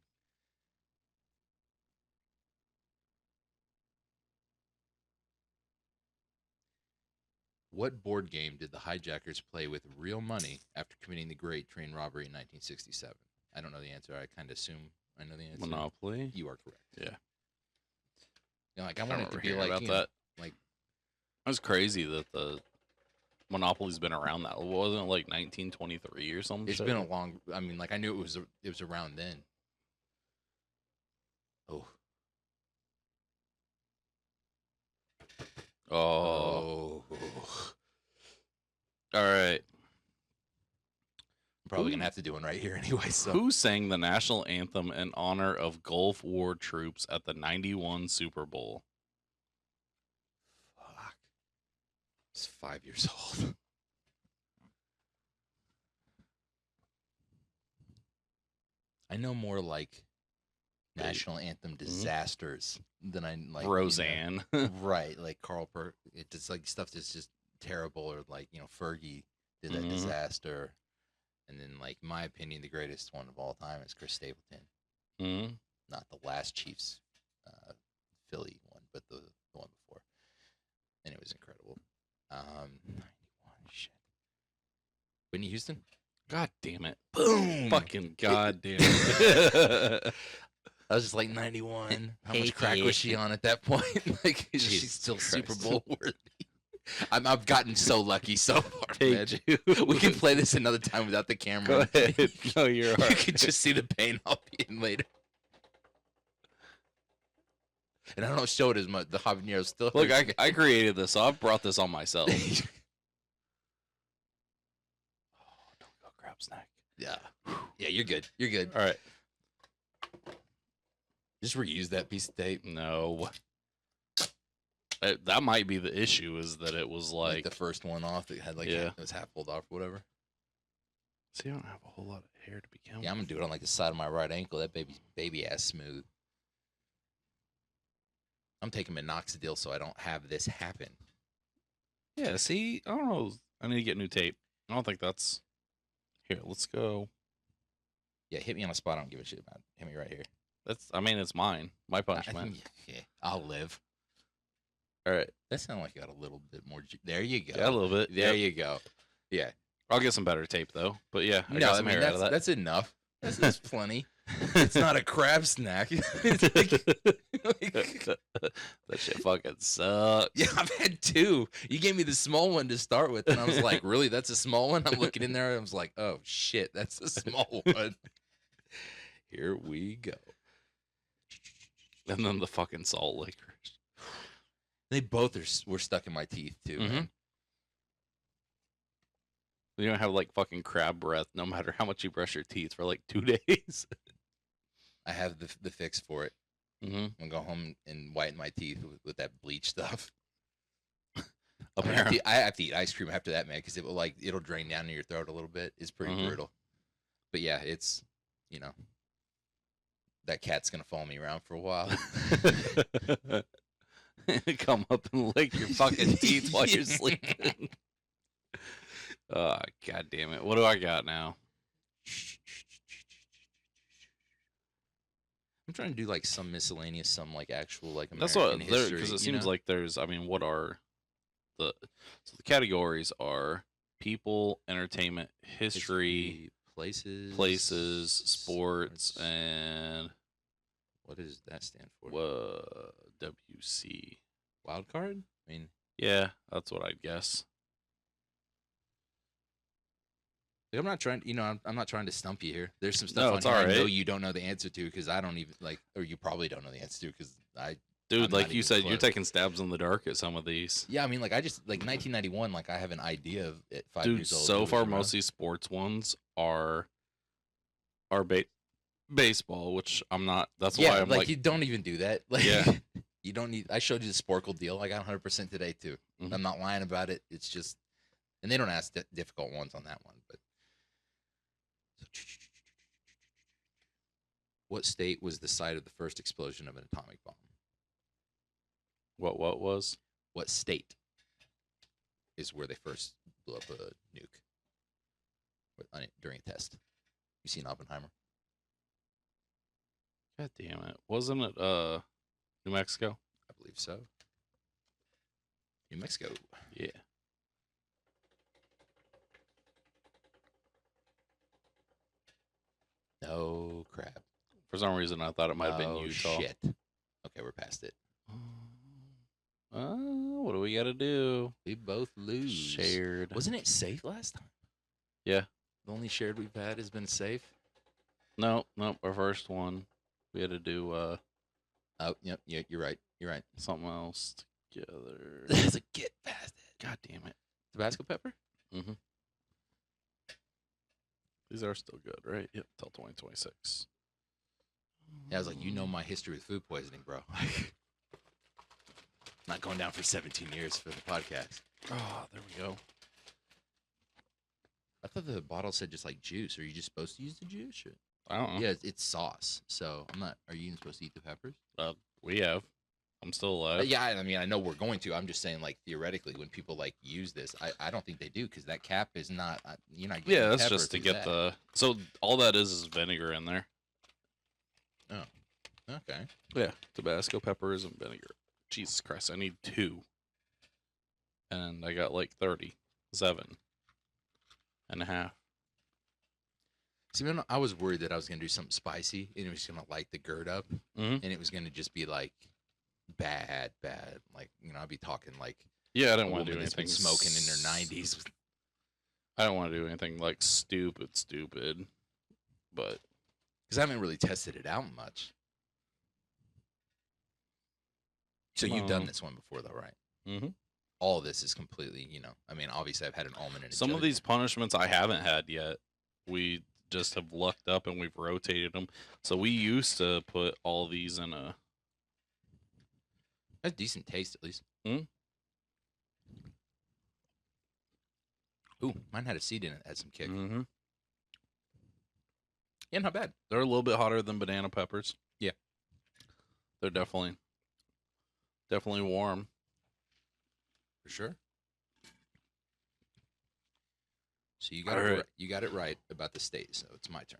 Speaker 3: What board game did the hijackers play with real money after committing the Great Train Robbery in 1967? I don't know the answer. I kind of assume I know the answer.
Speaker 2: Monopoly?
Speaker 3: You are correct.
Speaker 2: Yeah.
Speaker 3: You know, like I
Speaker 2: I
Speaker 3: want it
Speaker 2: remember
Speaker 3: to be
Speaker 2: hearing
Speaker 3: like
Speaker 2: about
Speaker 3: you know,
Speaker 2: that.
Speaker 3: like
Speaker 2: That's crazy that the Monopoly's been around that. Wasn't it like 1923 or something?
Speaker 3: it's been a long. I mean, like I knew it was around then. Oh,
Speaker 2: Oh. All right.
Speaker 3: I'm probably gonna have to do one right here anyway. So
Speaker 2: Who sang the national anthem in honor of Gulf War troops at the '91 Super Bowl?
Speaker 3: fuck. I was 5 years old. I know more like national anthem disasters than I like
Speaker 2: Roseanne.
Speaker 3: You know, right, like Carl It's just like stuff that's just terrible, or like you know Fergie did that disaster, and then like in my opinion, the greatest one of all time is Chris Stapleton.
Speaker 2: Mm-hmm.
Speaker 3: Not the last Chiefs Philly one, but the one before, and it was incredible. 91 shit. Whitney Houston.
Speaker 2: God damn it.
Speaker 3: Boom.
Speaker 2: Fucking god damn it.
Speaker 3: I was just like 91. How much crack was she on at that point? Like, is she still
Speaker 2: Christ.
Speaker 3: Super Bowl worthy? I've gotten so lucky so far,
Speaker 2: Hey,
Speaker 3: man.
Speaker 2: dude.
Speaker 3: We can play this another time without the camera.
Speaker 2: Go ahead. No, you're
Speaker 3: You
Speaker 2: all right.
Speaker 3: can just see the pain I'll be in later. And I don't show it as much. The habanero still.
Speaker 2: Look,
Speaker 3: hurts.
Speaker 2: I created this, so I've brought this on myself. Oh, don't go crab snack.
Speaker 3: Yeah. Yeah, you're good. You're good.
Speaker 2: All right.
Speaker 3: Just reuse that piece of tape.
Speaker 2: No. That might be the issue, is that it was
Speaker 3: Like
Speaker 2: like
Speaker 3: the first one off. It had like
Speaker 2: Yeah.
Speaker 3: it was half pulled off or whatever.
Speaker 2: see, I don't have a whole lot of hair to begin
Speaker 3: Yeah, I'm
Speaker 2: with.
Speaker 3: gonna do it on like the side of my right ankle. That baby ass smooth. I'm taking minoxidil so I don't have this happen.
Speaker 2: Yeah, see, I don't know. I need to get new tape. I don't think that's here. Let's go.
Speaker 3: Yeah, hit me on the spot. I don't give a shit about it. Hit me right here.
Speaker 2: I mean, it's mine. My punishment.
Speaker 3: Yeah, I'll live.
Speaker 2: All right.
Speaker 3: That sounded like you got a little bit more. There you go.
Speaker 2: Yeah, a little bit.
Speaker 3: There
Speaker 2: Yep.
Speaker 3: you go. Yeah.
Speaker 2: I'll get some better tape though. But yeah, I
Speaker 3: No,
Speaker 2: got
Speaker 3: I
Speaker 2: some
Speaker 3: mean
Speaker 2: hair out of that.
Speaker 3: that's enough. That's plenty. It's not a crab snack. It's like-
Speaker 2: That shit fucking sucks.
Speaker 3: yeah, I've had 2. You gave me the small one to start with, and I was like, really? That's a small one? I'm looking in there, and I was like, oh, shit, that's a small one. Here we go.
Speaker 2: And then the fucking salt lickers.
Speaker 3: They both were stuck in my teeth, too, man.
Speaker 2: You don't have like fucking crab breath no matter how much you brush your teeth for like 2 days.
Speaker 3: I have the fix for it.
Speaker 2: Mm-hmm.
Speaker 3: I'm gonna go home and whiten my teeth with that bleach stuff.
Speaker 2: Apparently.
Speaker 3: I have to eat ice cream after that, man, because it'll drain down in your throat a little bit. It's pretty brutal. But yeah, it's that cat's gonna follow me around for a while.
Speaker 2: Come up and lick your fucking teeth while you're sleeping. God damn it. What do I got now?
Speaker 3: I'm trying to do like some miscellaneous, some like actual like
Speaker 2: That's
Speaker 3: American
Speaker 2: what
Speaker 3: history.
Speaker 2: because it
Speaker 3: you
Speaker 2: seems
Speaker 3: know?
Speaker 2: like there's. I mean, what are the categories are people, entertainment, history,
Speaker 3: places,
Speaker 2: sports, and
Speaker 3: what does that stand for?
Speaker 2: WC.
Speaker 3: Wild card? I mean,
Speaker 2: Yeah, that's what I'd guess.
Speaker 3: I'm not trying. I'm not trying to stump you here. There's some
Speaker 2: No,
Speaker 3: stuff on
Speaker 2: it's
Speaker 3: here I
Speaker 2: all
Speaker 3: know
Speaker 2: right.
Speaker 3: you don't know the answer to because I don't even like, or you probably don't know the answer to because I'm
Speaker 2: Dude,
Speaker 3: not
Speaker 2: like you
Speaker 3: even
Speaker 2: said, you're
Speaker 3: close.
Speaker 2: taking stabs in the dark at some of these.
Speaker 3: Yeah, I mean, like I just like 1991. Like I have an idea of it. 5
Speaker 2: Dude,
Speaker 3: years old.
Speaker 2: so
Speaker 3: it was
Speaker 2: far
Speaker 3: around.
Speaker 2: most of these sports ones are baseball, which I'm not. That's
Speaker 3: Yeah,
Speaker 2: why I'm like
Speaker 3: you don't even do that. Like,
Speaker 2: Yeah.
Speaker 3: you don't need. I showed you the Sporkle deal. I got 100% today too.
Speaker 2: Mhm.
Speaker 3: I'm not lying about it. It's just, and they don't ask difficult ones on that one. But what state was the site of the first explosion of an atomic bomb?
Speaker 2: what was?
Speaker 3: What state is where they first blew up a nuke during a test? You seen Oppenheimer?
Speaker 2: God damn it. Wasn't it New Mexico?
Speaker 3: I believe so. New Mexico.
Speaker 2: Yeah.
Speaker 3: No crap.
Speaker 2: For some reason I thought it might have been Utah.
Speaker 3: Shit. Okay, we're past it.
Speaker 2: What do we gotta do?
Speaker 3: We both lose.
Speaker 2: Shared.
Speaker 3: Wasn't it safe last time?
Speaker 2: Yeah.
Speaker 3: The only shared we've had has been safe.
Speaker 2: No, our first one. We had to do
Speaker 3: Oh, yep, yeah, you're right. You're right.
Speaker 2: something else together.
Speaker 3: That's a get past it.
Speaker 2: God damn it.
Speaker 3: Tabasco pepper?
Speaker 2: Mm-hmm. These are still good, right? Yep, till 2026.
Speaker 3: Yeah, I was like, you know my history with food poisoning, bro. Not going down for 17 years for the podcast.
Speaker 2: Oh, there we go.
Speaker 3: I thought the bottle said just like juice. Are you just supposed to use the juice? Or?
Speaker 2: I don't know.
Speaker 3: Yeah, it's sauce. So I'm not. Are you even supposed to eat the peppers?
Speaker 2: We have. I'm still alive.
Speaker 3: Yeah, I mean, I know we're going to. I'm just saying, like theoretically, when people like use this, I don't think they do because that cap is not. You're not.
Speaker 2: Yeah,
Speaker 3: getting
Speaker 2: that's
Speaker 3: pepper
Speaker 2: just to
Speaker 3: through
Speaker 2: get
Speaker 3: that.
Speaker 2: the. So all that is vinegar in there.
Speaker 3: Oh, okay.
Speaker 2: Yeah, Tabasco peppers and vinegar. Jesus Christ, I need 2. And I got like 37 and a half.
Speaker 3: See, man, I was worried that I was gonna do something spicy and it was gonna light the gird up,
Speaker 2: Mm-hmm.
Speaker 3: and it was gonna just be like bad. Like I'd be talking like
Speaker 2: Yeah, I
Speaker 3: a
Speaker 2: didn't want to
Speaker 3: woman
Speaker 2: do
Speaker 3: that's been
Speaker 2: anything
Speaker 3: smoking in her 90s.
Speaker 2: I don't want to do anything like stupid, but
Speaker 3: Because I haven't really tested it out much. So you've done this one before, though, right?
Speaker 2: Mm-hmm.
Speaker 3: All of this is completely, I mean, obviously I've had an almond and a
Speaker 2: Some of
Speaker 3: jug.
Speaker 2: these punishments I haven't had yet. We just have lucked up and we've rotated them. So we used to put all these in a.
Speaker 3: That's decent taste, at least.
Speaker 2: Hmm?
Speaker 3: Ooh, mine had a seed in it. Had some kick.
Speaker 2: Mm-hmm.
Speaker 3: Yeah, not bad.
Speaker 2: They're a little bit hotter than banana peppers.
Speaker 3: Yeah.
Speaker 2: They're definitely warm.
Speaker 3: For sure. So you got
Speaker 2: All
Speaker 3: it.
Speaker 2: right.
Speaker 3: You got it right about the state. So it's my turn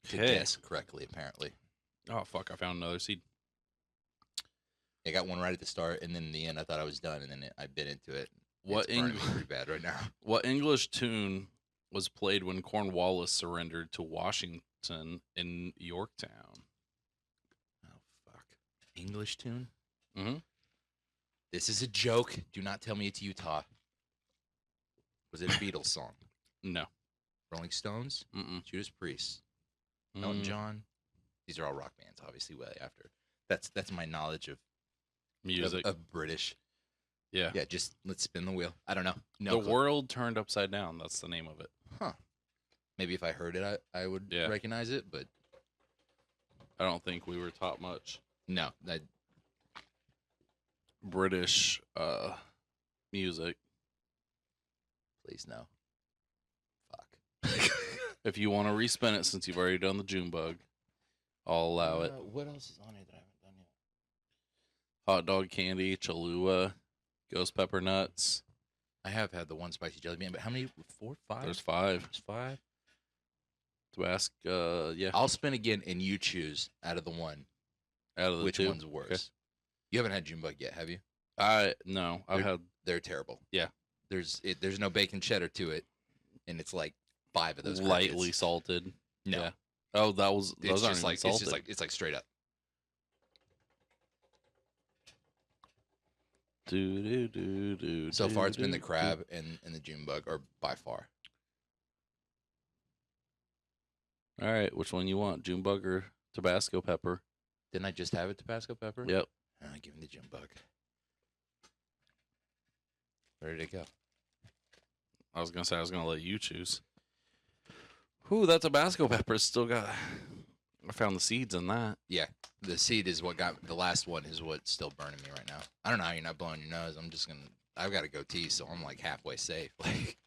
Speaker 3: to
Speaker 2: Okay.
Speaker 3: guess correctly. Apparently,
Speaker 2: Oh fuck! I found another seed.
Speaker 3: I got one right at the start, and then in the end, I thought I was done, and then I bit into it.
Speaker 2: What
Speaker 3: It's burning me pretty bad right now.
Speaker 2: What English tune was played when Cornwallis surrendered to Washington in Yorktown?
Speaker 3: Oh fuck! English tune.
Speaker 2: Mm-hmm.
Speaker 3: This is a joke. Do not tell me it's Utah. Was it a Beatles song?
Speaker 2: No.
Speaker 3: Rolling Stones?
Speaker 2: Mm-mm.
Speaker 3: Judas Priest? Elton John? These are all rock bands, obviously. Way after. That's my knowledge of
Speaker 2: Music.
Speaker 3: of British.
Speaker 2: Yeah.
Speaker 3: Yeah, just let's spin the wheel. I don't know. No
Speaker 2: The
Speaker 3: clue.
Speaker 2: World Turned Upside Down. That's the name of it.
Speaker 3: Huh. Maybe if I heard it, I would
Speaker 2: Yeah.
Speaker 3: recognize it, but
Speaker 2: I don't think we were taught much
Speaker 3: No, that
Speaker 2: British music.
Speaker 3: please no. Fuck.
Speaker 2: If you want to respin it, since you've already done the June bug, I'll allow it.
Speaker 3: What else is on here that I haven't done yet?
Speaker 2: Hot dog candy, Cholula, ghost pepper nuts.
Speaker 3: I have had the one spicy jelly bean, but how many? 4, 5?
Speaker 2: There's 5.
Speaker 3: There's 5.
Speaker 2: Tabasco, yeah.
Speaker 3: I'll spin again, and you choose out of the one
Speaker 2: Out of the
Speaker 3: which
Speaker 2: 2.
Speaker 3: one's worse.
Speaker 2: Okay.
Speaker 3: You haven't had June bug yet, have you?
Speaker 2: No, I've had.
Speaker 3: They're terrible.
Speaker 2: Yeah.
Speaker 3: There's no bacon cheddar to it, and it's like 5 of those
Speaker 2: Lightly
Speaker 3: crickets.
Speaker 2: salted.
Speaker 3: No.
Speaker 2: Yeah. Oh, those
Speaker 3: It's
Speaker 2: aren't
Speaker 3: just
Speaker 2: even
Speaker 3: like
Speaker 2: salted.
Speaker 3: it's like straight up. So far, it's been the crab and the June bug, or by far.
Speaker 2: All right, which one you want? June bug or Tabasco pepper?
Speaker 3: Didn't I just have it Tabasco pepper?
Speaker 2: Yep.
Speaker 3: Give me the June bug. Where did it go?
Speaker 2: I was gonna let you choose. Ooh, that Tabasco pepper's still got. I found the seeds in that.
Speaker 3: Yeah, the seed is what got the last one. Is what's still burning me right now. I don't know how you're not blowing your nose. I'm just gonna. I've got a goatee, so I'm like halfway safe. Like,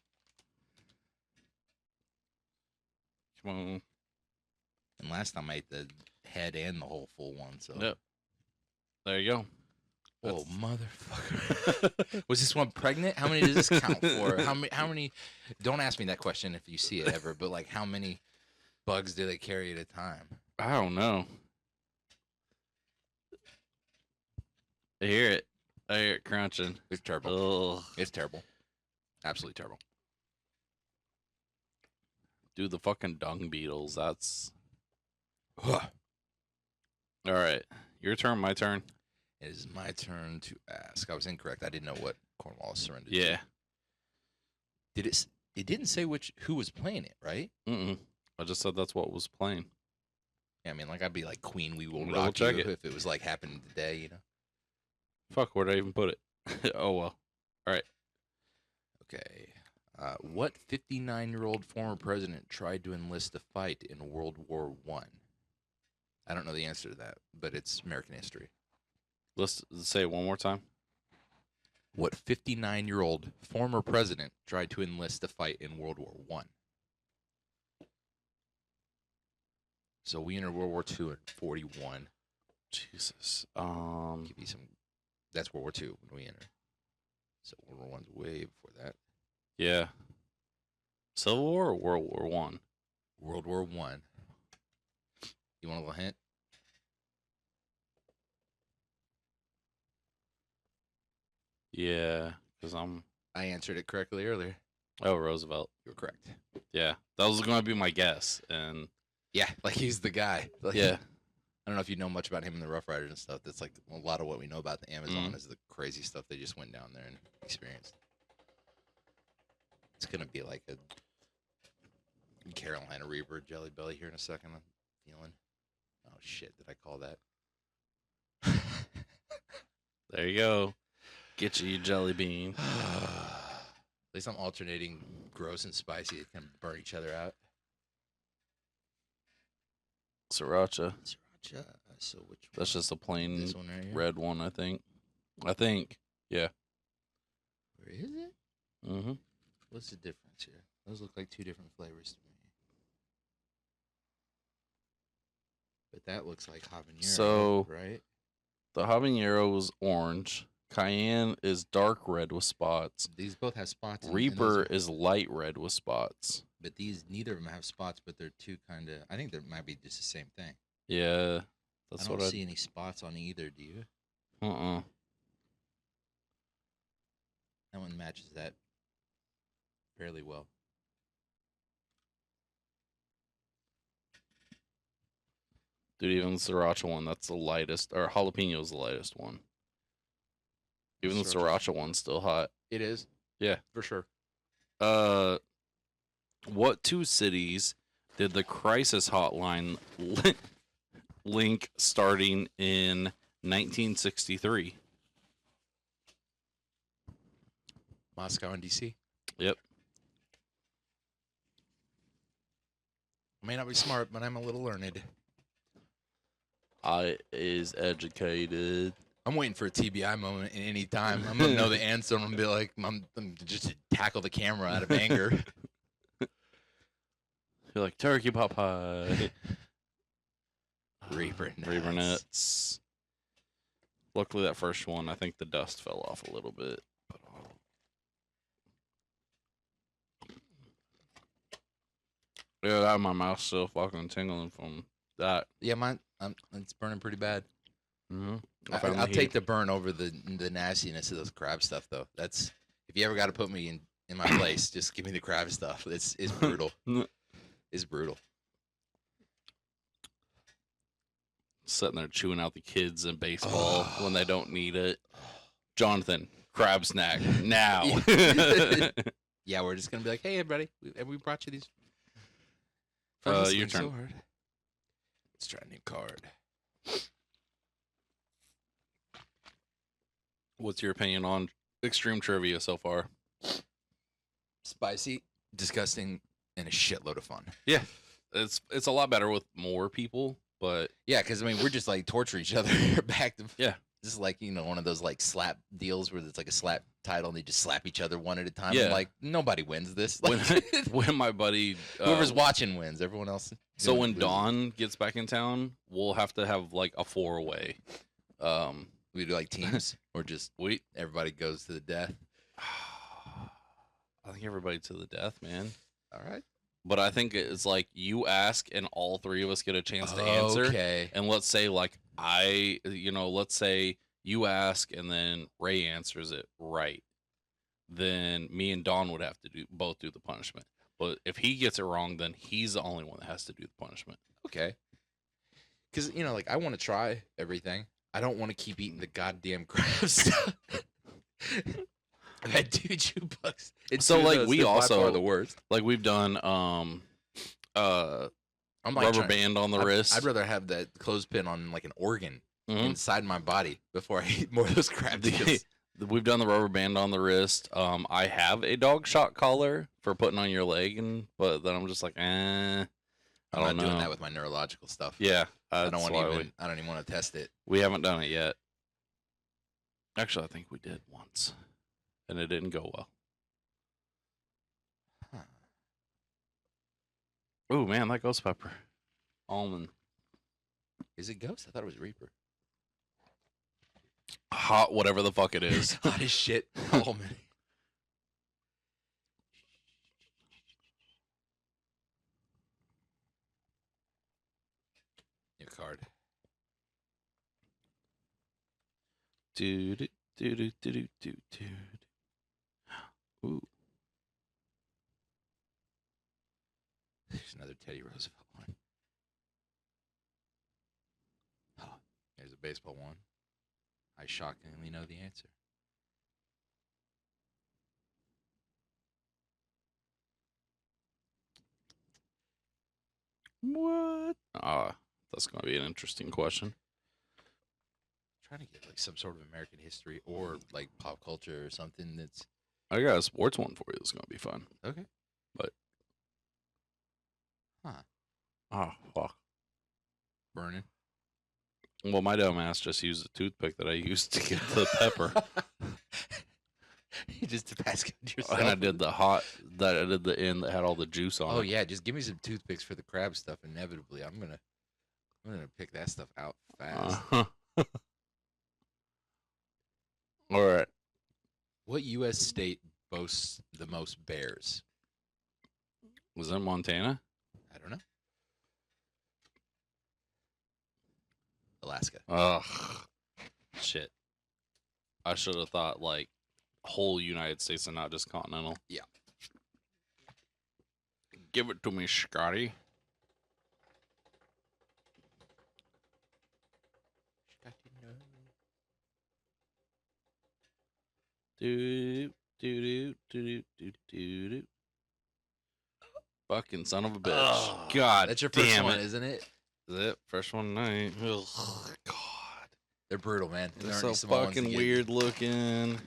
Speaker 2: Come on.
Speaker 3: and last time I ate the head and the whole full one. So.
Speaker 2: Yep. There you go.
Speaker 3: Oh, motherfucker. Was this one pregnant? How many does this count for? How many? Don't ask me that question if you see it ever, but like how many bugs do they carry at a time?
Speaker 2: I don't know. I hear it. I hear it crunching.
Speaker 3: It's terrible.
Speaker 2: Ugh.
Speaker 3: It's terrible. Absolutely terrible.
Speaker 2: Dude, the fucking dung beetles. That's.
Speaker 3: Ugh.
Speaker 2: All right. Your turn, my turn.
Speaker 3: It is my turn to ask. I was incorrect. I didn't know what Cornwallis surrendered
Speaker 2: Yeah.
Speaker 3: to. Did it? It didn't say who was playing it, right?
Speaker 2: Mm-mm. I just said that's what was playing.
Speaker 3: Yeah, I mean, like I'd be like Queen, we will
Speaker 2: Double
Speaker 3: rock
Speaker 2: check
Speaker 3: you
Speaker 2: it.
Speaker 3: if it was like happening today, you know.
Speaker 2: Fuck, where'd I even put it? Oh, well. All right.
Speaker 3: Okay. What 59-year-old former president tried to enlist to fight in World War I? I don't know the answer to that, but it's American history.
Speaker 2: Let's say it one more time.
Speaker 3: What 59-year-old former president tried to enlist to fight in World War I? So we entered World War II in 41.
Speaker 2: Jesus.
Speaker 3: Give you some. That's World War II when we entered. So World War I's way before that.
Speaker 2: Yeah. Civil War or World War One?
Speaker 3: World War I. You want a little hint?
Speaker 2: Yeah, because
Speaker 3: I answered it correctly earlier.
Speaker 2: Oh, Roosevelt.
Speaker 3: You're correct.
Speaker 2: Yeah, that was going to be my guess. And
Speaker 3: Yeah, like he's the guy. Like,
Speaker 2: yeah,
Speaker 3: I don't know if you know much about him and the Rough Riders and stuff. That's like a lot of what we know about the Amazon
Speaker 2: Mhm.
Speaker 3: is the crazy stuff they just went down there and experienced. It's gonna be like a Carolina Reaper Jelly Belly here in a second. I'm feeling. Oh shit! Did I call that?
Speaker 2: there you go. Get you jelly bean.
Speaker 3: At least I'm alternating gross and spicy. It can burn each other out.
Speaker 2: Sriracha.
Speaker 3: Sriracha. So which one?
Speaker 2: That's just a plain
Speaker 3: This one right here.
Speaker 2: red one, I think. Yeah.
Speaker 3: Where is it?
Speaker 2: Mm-hmm.
Speaker 3: What's the difference here? Those look like two different flavors to me. But that looks like habanero,
Speaker 2: So-
Speaker 3: right?
Speaker 2: The habanero was orange. Cayenne is dark red with spots.
Speaker 3: These both have spots. and those
Speaker 2: Reaper
Speaker 3: are-
Speaker 2: is light red with spots.
Speaker 3: But these, neither of them have spots, but they're two kind of. I think they might be just the same thing.
Speaker 2: Yeah, that's
Speaker 3: I don't
Speaker 2: what
Speaker 3: see any spots on either. Do you?
Speaker 2: Uh-uh.
Speaker 3: That one matches that fairly well.
Speaker 2: Dude, even the sriracha one, that's the lightest. Or jalapeno is the lightest one. Even the
Speaker 3: Sriracha.
Speaker 2: sriracha one's still hot.
Speaker 3: It is.
Speaker 2: Yeah.
Speaker 3: For sure.
Speaker 2: What two cities did the crisis hotline link starting in 1963?
Speaker 3: Moscow and DC.
Speaker 2: Yep.
Speaker 3: I may not be smart, but I'm a little learned.
Speaker 2: I is educated.
Speaker 3: I'm waiting for a TBI moment at any time. I'm gonna know the answer. I'm gonna be like, I'm just to tackle the camera out of anger.
Speaker 2: You're like turkey pot pie.
Speaker 3: Reaper
Speaker 2: Reaper
Speaker 3: nuts.
Speaker 2: nuts. Luckily, that first one, I think the dust fell off a little bit. Yeah, my mouth's still fucking tingling from that.
Speaker 3: Yeah, mine. It's burning pretty bad.
Speaker 2: Mm-hmm.
Speaker 3: I'll take the burn over the nastiness of those crab stuff, though. That's if you ever got to put me in my place, just give me the crab stuff. It's brutal. It's brutal.
Speaker 2: Sitting there chewing out the kids in baseball when they don't need it. Jonathan, crab snack now.
Speaker 3: Yeah, we're just gonna be like, hey, everybody, we brought you these.
Speaker 2: Your turn.
Speaker 3: So hard. Let's try a new card.
Speaker 2: What's your opinion on extreme trivia so far?
Speaker 3: Spicy, disgusting, and a shitload of fun.
Speaker 2: Yeah, it's a lot better with more people, but
Speaker 3: Yeah, because I mean, we're just like torturing each other back to
Speaker 2: yeah.
Speaker 3: This is like, one of those like slap deals where it's like a slap title and they just slap each other one at a time.
Speaker 2: Yeah.
Speaker 3: I'm like, nobody wins this.
Speaker 2: When
Speaker 3: Like,
Speaker 2: when my buddy
Speaker 3: whoever's watching wins. Everyone else.
Speaker 2: so when
Speaker 3: loses.
Speaker 2: Dawn gets back in town, we'll have to have like a 4-way.
Speaker 3: We do like teams or just
Speaker 2: We
Speaker 3: everybody goes to the death.
Speaker 2: I think everybody to the death, man.
Speaker 3: All right.
Speaker 2: But I think it's like you ask and all three of us get a chance to answer.
Speaker 3: Okay.
Speaker 2: And let's say like let's say you ask and then Ray answers it right. Then me and Dawn would have to both do the punishment. But if he gets it wrong, then he's the only one that has to do the punishment.
Speaker 3: Okay. Because, like, I want to try everything. I don't want to keep eating the goddamn crab stuff. I've had 2 chew bugs.
Speaker 2: So, like, we also
Speaker 3: are the worst.
Speaker 2: Like we've done
Speaker 3: I'm like
Speaker 2: rubber band on the wrist.
Speaker 3: I'd rather have that clothespin on like an organ
Speaker 2: Mhm.
Speaker 3: inside my body before I eat more of those crab deals.
Speaker 2: We've done the rubber band on the wrist. I have a dog shot collar for putting on your leg, but then I'm just like, I
Speaker 3: I'm
Speaker 2: don't
Speaker 3: not
Speaker 2: know.
Speaker 3: doing that with my neurological stuff.
Speaker 2: Yeah,
Speaker 3: I don't
Speaker 2: that's
Speaker 3: want
Speaker 2: why
Speaker 3: I don't even want to test it.
Speaker 2: we haven't done it yet. Actually, I think we did once, and it didn't go well.
Speaker 3: Huh.
Speaker 2: Oh man, that ghost pepper, almond,
Speaker 3: Is it ghost? I thought it was Reaper.
Speaker 2: hot, whatever the fuck it is.
Speaker 3: Hot as shit. Almond. Your card.
Speaker 2: Dude, dude, dude, dude, dude. Ooh,
Speaker 3: There's another Teddy Roosevelt one. Oh, there's a baseball one. I shockingly know the answer.
Speaker 2: what? That's gonna be an interesting question.
Speaker 3: Trying to get like some sort of American history or like pop culture or something that's
Speaker 2: I got a sports one for you. That's gonna be fun.
Speaker 3: okay.
Speaker 2: But
Speaker 3: Huh.
Speaker 2: oh fuck.
Speaker 3: Burning.
Speaker 2: Well, my dumb ass just used a toothpick that I used to get the pepper,
Speaker 3: You just Tabasco yourself.
Speaker 2: and I did the end that had all the juice on
Speaker 3: Oh
Speaker 2: it.
Speaker 3: yeah, just give me some toothpicks for the crab stuff. Inevitably, I'm gonna pick that stuff out fast.
Speaker 2: Uh-huh. All right.
Speaker 3: What U.S. state boasts the most bears?
Speaker 2: Was that Montana?
Speaker 3: I don't know. Alaska.
Speaker 2: Ugh. Shit. I should have thought like whole United States and not just continental.
Speaker 3: Yeah.
Speaker 2: Give it to me, Scotty. Do do do do do do do. Fucking son of a bitch!
Speaker 3: Oh,
Speaker 2: God,
Speaker 3: that's your first
Speaker 2: damn
Speaker 3: one,
Speaker 2: it.
Speaker 3: isn't it?
Speaker 2: Is it first one night? Ugh, God,
Speaker 3: They're brutal, man.
Speaker 2: they're
Speaker 3: There aren't
Speaker 2: so
Speaker 3: any small ones to
Speaker 2: fucking
Speaker 3: get.
Speaker 2: weird looking.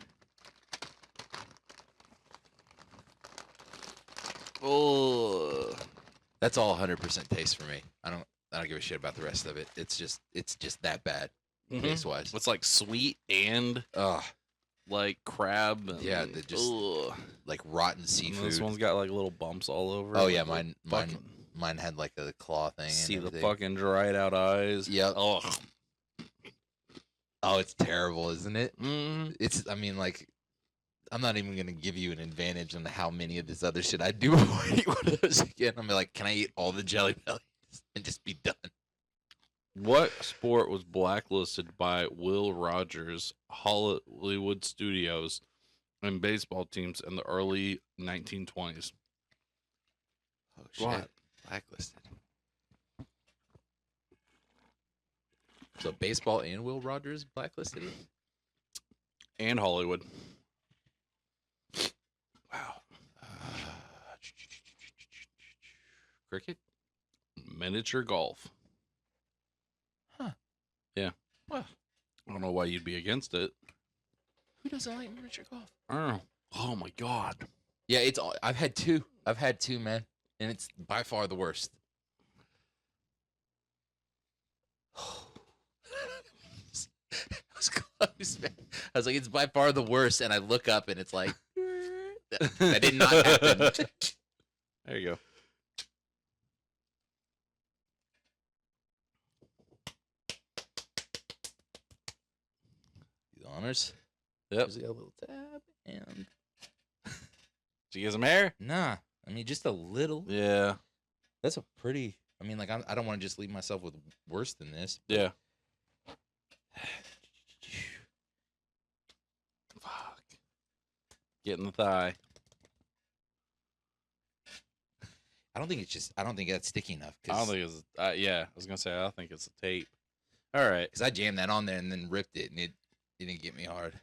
Speaker 2: Oh,
Speaker 3: That's all 100% taste for me. I don't I don't give a shit about the rest of it. It's just that bad, taste wise.
Speaker 2: It's like sweet and like crab. And,
Speaker 3: yeah, they just like rotten seafood.
Speaker 2: And this one's got like little bumps all over.
Speaker 3: Oh yeah, mine had like a claw thing.
Speaker 2: See
Speaker 3: and
Speaker 2: the fucking dried out eyes.
Speaker 3: Yep.
Speaker 2: Oh,
Speaker 3: it's terrible, isn't it?
Speaker 2: mm.
Speaker 3: It's. I mean, like, I'm not even gonna give you an advantage on how many of this other shit I do before I eat one of those again. I'm like, can I eat all the Jelly Bellies and just be done?
Speaker 2: What sport was blacklisted by Will Rogers, Hollywood Studios, and baseball teams in the early 1920s?
Speaker 3: Oh shit!
Speaker 2: What?
Speaker 3: Blacklisted. So baseball and Will Rogers blacklisted it?
Speaker 2: And Hollywood.
Speaker 3: Wow. Cricket?
Speaker 2: Miniature golf.
Speaker 3: Huh.
Speaker 2: Yeah.
Speaker 3: Well,
Speaker 2: I don't know why you'd be against it.
Speaker 3: who doesn't like miniature golf?
Speaker 2: I don't know. Oh my god.
Speaker 3: Yeah, I've had two. I've had two, man. And it's by far the worst. I was close, man. I was like, it's by far the worst, and I look up and it's like that did not happen.
Speaker 2: There you go.
Speaker 3: The honors.
Speaker 2: Yep.
Speaker 3: Just got a little tab and
Speaker 2: Did you get some hair?
Speaker 3: nah. I mean, just a little.
Speaker 2: Yeah.
Speaker 3: That's a pretty. I mean, like I don't want to just leave myself with worse than this.
Speaker 2: Yeah. Fuck. Get in the thigh.
Speaker 3: I don't think that's sticky enough.
Speaker 2: I don't think it's. Yeah, I was gonna say I think it's a tape. All right.
Speaker 3: Because I jammed that on there and then ripped it, and it didn't get me hard.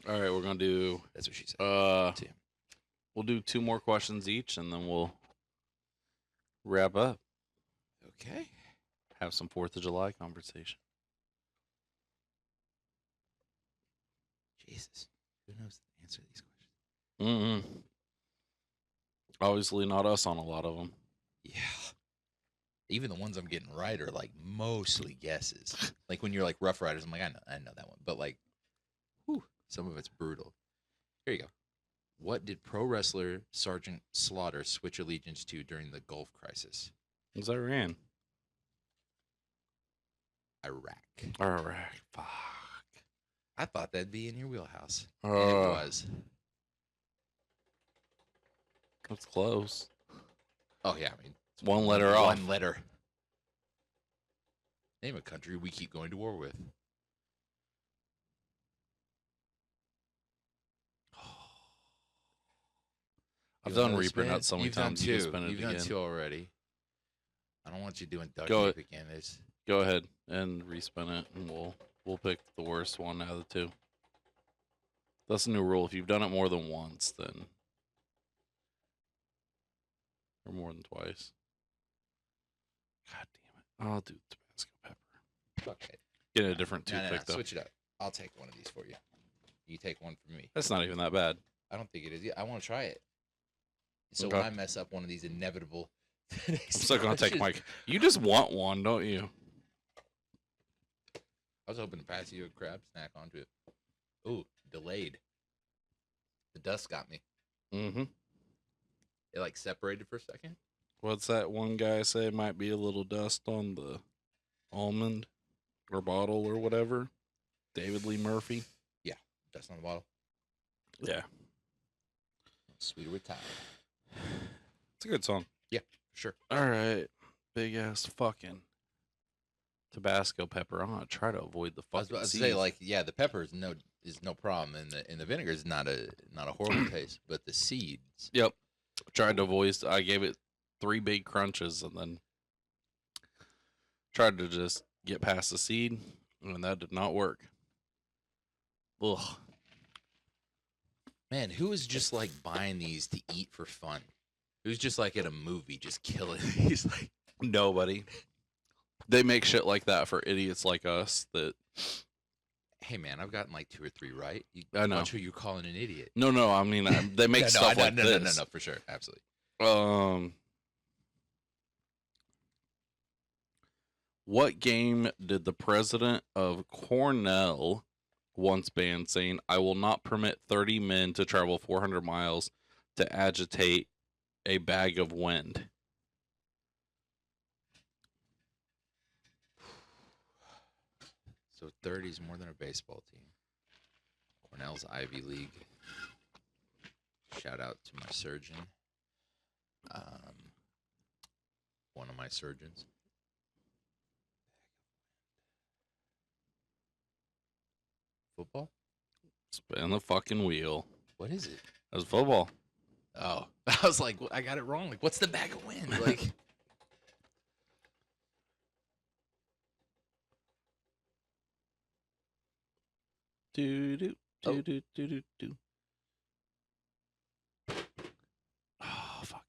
Speaker 2: All right. We're gonna do.
Speaker 3: That's what she said.
Speaker 2: We'll do 2 more questions each, and then we'll wrap up.
Speaker 3: Okay.
Speaker 2: Have some 4th of July conversation.
Speaker 3: Jesus. Who knows the answer to these questions?
Speaker 2: Mm-hmm. Obviously, not us on a lot of them.
Speaker 3: Yeah. Even the ones I'm getting right are like mostly guesses. Like when you're like Rough Riders, I'm like, I know that one. But like, whew, some of it's brutal. Here you go. What did pro wrestler Sergeant Slaughter switch allegiance to during the Gulf Crisis?
Speaker 2: Was Iran?
Speaker 3: Iraq.
Speaker 2: Iraq. Fuck.
Speaker 3: I thought that'd be in your wheelhouse. And it was.
Speaker 2: That's close.
Speaker 3: Oh, yeah. I mean,
Speaker 2: It's 1 letter off.
Speaker 3: One letter. Name a country we keep going to war with.
Speaker 2: I've done reprintout so many
Speaker 3: You've done
Speaker 2: times. You can
Speaker 3: two.
Speaker 2: spin it
Speaker 3: You've
Speaker 2: again.
Speaker 3: done 2 already. I don't want you doing duct
Speaker 2: Go
Speaker 3: tape again.
Speaker 2: Go ahead and respin it, and we'll pick the worst one out of the 2. That's a new rule. If you've done it more than once, then or more than twice. God damn it! I'll do Tabasco pepper.
Speaker 3: Okay.
Speaker 2: Get a different
Speaker 3: No,
Speaker 2: toothpick though.
Speaker 3: switch it up. I'll take one of these for you. You take one for me.
Speaker 2: That's not even that bad.
Speaker 3: I don't think it is. I want to try it. So
Speaker 2: Okay.
Speaker 3: when I mess up one of these inevitable
Speaker 2: I'm still gonna take Mike. You just want one, don't you?
Speaker 3: I was hoping to pass you a crab snack onto it. Ooh, delayed. The dust got me.
Speaker 2: Mm-hmm.
Speaker 3: It like separated for a second.
Speaker 2: What's that one guy say? Might be a little dust on the almond or bottle or whatever. David Lee Murphy.
Speaker 3: Yeah, dust on the bottle.
Speaker 2: Yeah,
Speaker 3: Sweeter with time.
Speaker 2: it's a good song.
Speaker 3: Yeah, sure.
Speaker 2: All right, big ass fucking Tabasco pepper. I'm gonna try to avoid the
Speaker 3: I was
Speaker 2: fucking
Speaker 3: about to
Speaker 2: seeds.
Speaker 3: say, like, yeah, the pepper is no problem, and the vinegar is not a horrible taste, but the seeds.
Speaker 2: Yep. Tried to avoid. I gave it 3 big crunches and then tried to just get past the seed, and that did not work. Ugh.
Speaker 3: Man, who is just like buying these to eat for fun? Who's just like at a movie, just killing these? Like,
Speaker 2: Nobody. They make shit like that for idiots like us that.
Speaker 3: hey man, I've gotten like 2 or 3 right.
Speaker 2: I know.
Speaker 3: Watch who you're calling an idiot.
Speaker 2: No, I mean, they make stuff like this.
Speaker 3: No, for sure, absolutely.
Speaker 2: What game did the president of Cornell once ban, saying, "I will not permit 30 men to travel 400 miles to agitate a bag of wind"?
Speaker 3: So 30 is more than a baseball team. Cornell's Ivy League. Shout out to my surgeon. One of my surgeons. Football?
Speaker 2: Spin the fucking wheel.
Speaker 3: What is it?
Speaker 2: That's football.
Speaker 3: Oh, I was like, I got it wrong. Like, what's the bag of wind? Like,
Speaker 2: Do do
Speaker 3: Oh.
Speaker 2: do do do do do. Oh fuck!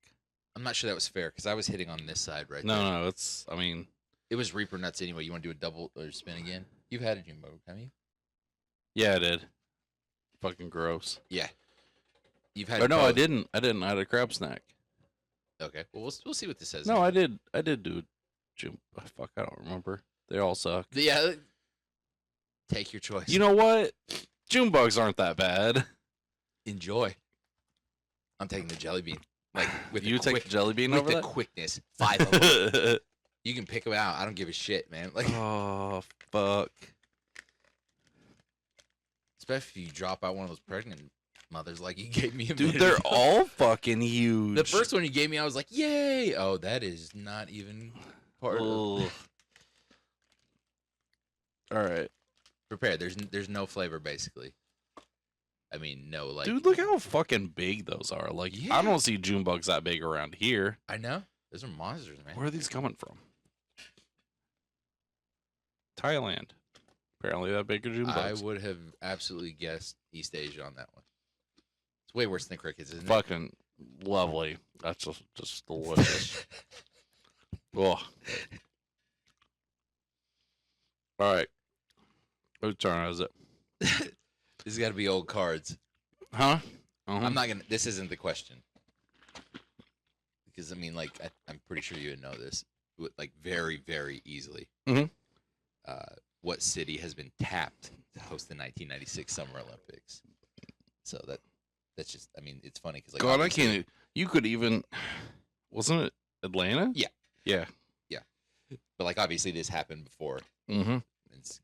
Speaker 3: I'm not sure that was fair because I was hitting on this side right
Speaker 2: No,
Speaker 3: there.
Speaker 2: no, it's. I mean,
Speaker 3: It was Reaper Nuts anyway. You want to do a double or spin again? You've had a Jimbo, haven't you?
Speaker 2: yeah, I did. Fucking gross.
Speaker 3: Yeah. You've had.
Speaker 2: Or no, I
Speaker 3: both.
Speaker 2: didn't. I didn't. I had a crab snack.
Speaker 3: Okay. Well, we'll see what this says.
Speaker 2: No, I did. I did do. Fuck, I don't remember. They all suck.
Speaker 3: Yeah. Take your choice.
Speaker 2: You know what? June bugs aren't that bad.
Speaker 3: Enjoy. I'm taking the jelly bean. Like with
Speaker 2: You
Speaker 3: the
Speaker 2: take
Speaker 3: quick,
Speaker 2: the jelly bean
Speaker 3: with
Speaker 2: over
Speaker 3: the
Speaker 2: that?
Speaker 3: quickness. 5 of them. You can pick them out. I don't give a shit, man. Like,
Speaker 2: Oh fuck!
Speaker 3: especially if you drop out one of those pregnant mothers like you gave me a
Speaker 2: Dude,
Speaker 3: minute
Speaker 2: they're
Speaker 3: ago.
Speaker 2: all fucking huge.
Speaker 3: The first one you gave me, I was like, yay! Oh, that is not even part of
Speaker 2: Ugh. All right,
Speaker 3: prepared. There's no flavor basically. I mean, no like.
Speaker 2: dude, look how fucking big those are. Like, I
Speaker 3: Yeah.
Speaker 2: don't see June bugs that big around here.
Speaker 3: I know. Those are monsters, man.
Speaker 2: Where are these coming from? Thailand. Apparently, that big of June
Speaker 3: I
Speaker 2: bugs.
Speaker 3: would have absolutely guessed East Asia on that one. It's way worse than the crickets, isn't
Speaker 2: Fucking lovely. That's just delicious. Ugh. All right. Whose turn is it?
Speaker 3: it? This has got to be old cards.
Speaker 2: Huh?
Speaker 3: I'm not gonna. This isn't the question. Because I mean, like, I'm pretty sure you would know this, like, very, very easily.
Speaker 2: Mhm.
Speaker 3: What city has been tapped to host the 1996 Summer Olympics? So that's just. I mean, it's funny because like.
Speaker 2: God, I
Speaker 3: obviously-
Speaker 2: can't. You could even. Wasn't it Atlanta?
Speaker 3: Yeah.
Speaker 2: Yeah.
Speaker 3: But like, obviously, this happened before,
Speaker 2: Mm-hmm.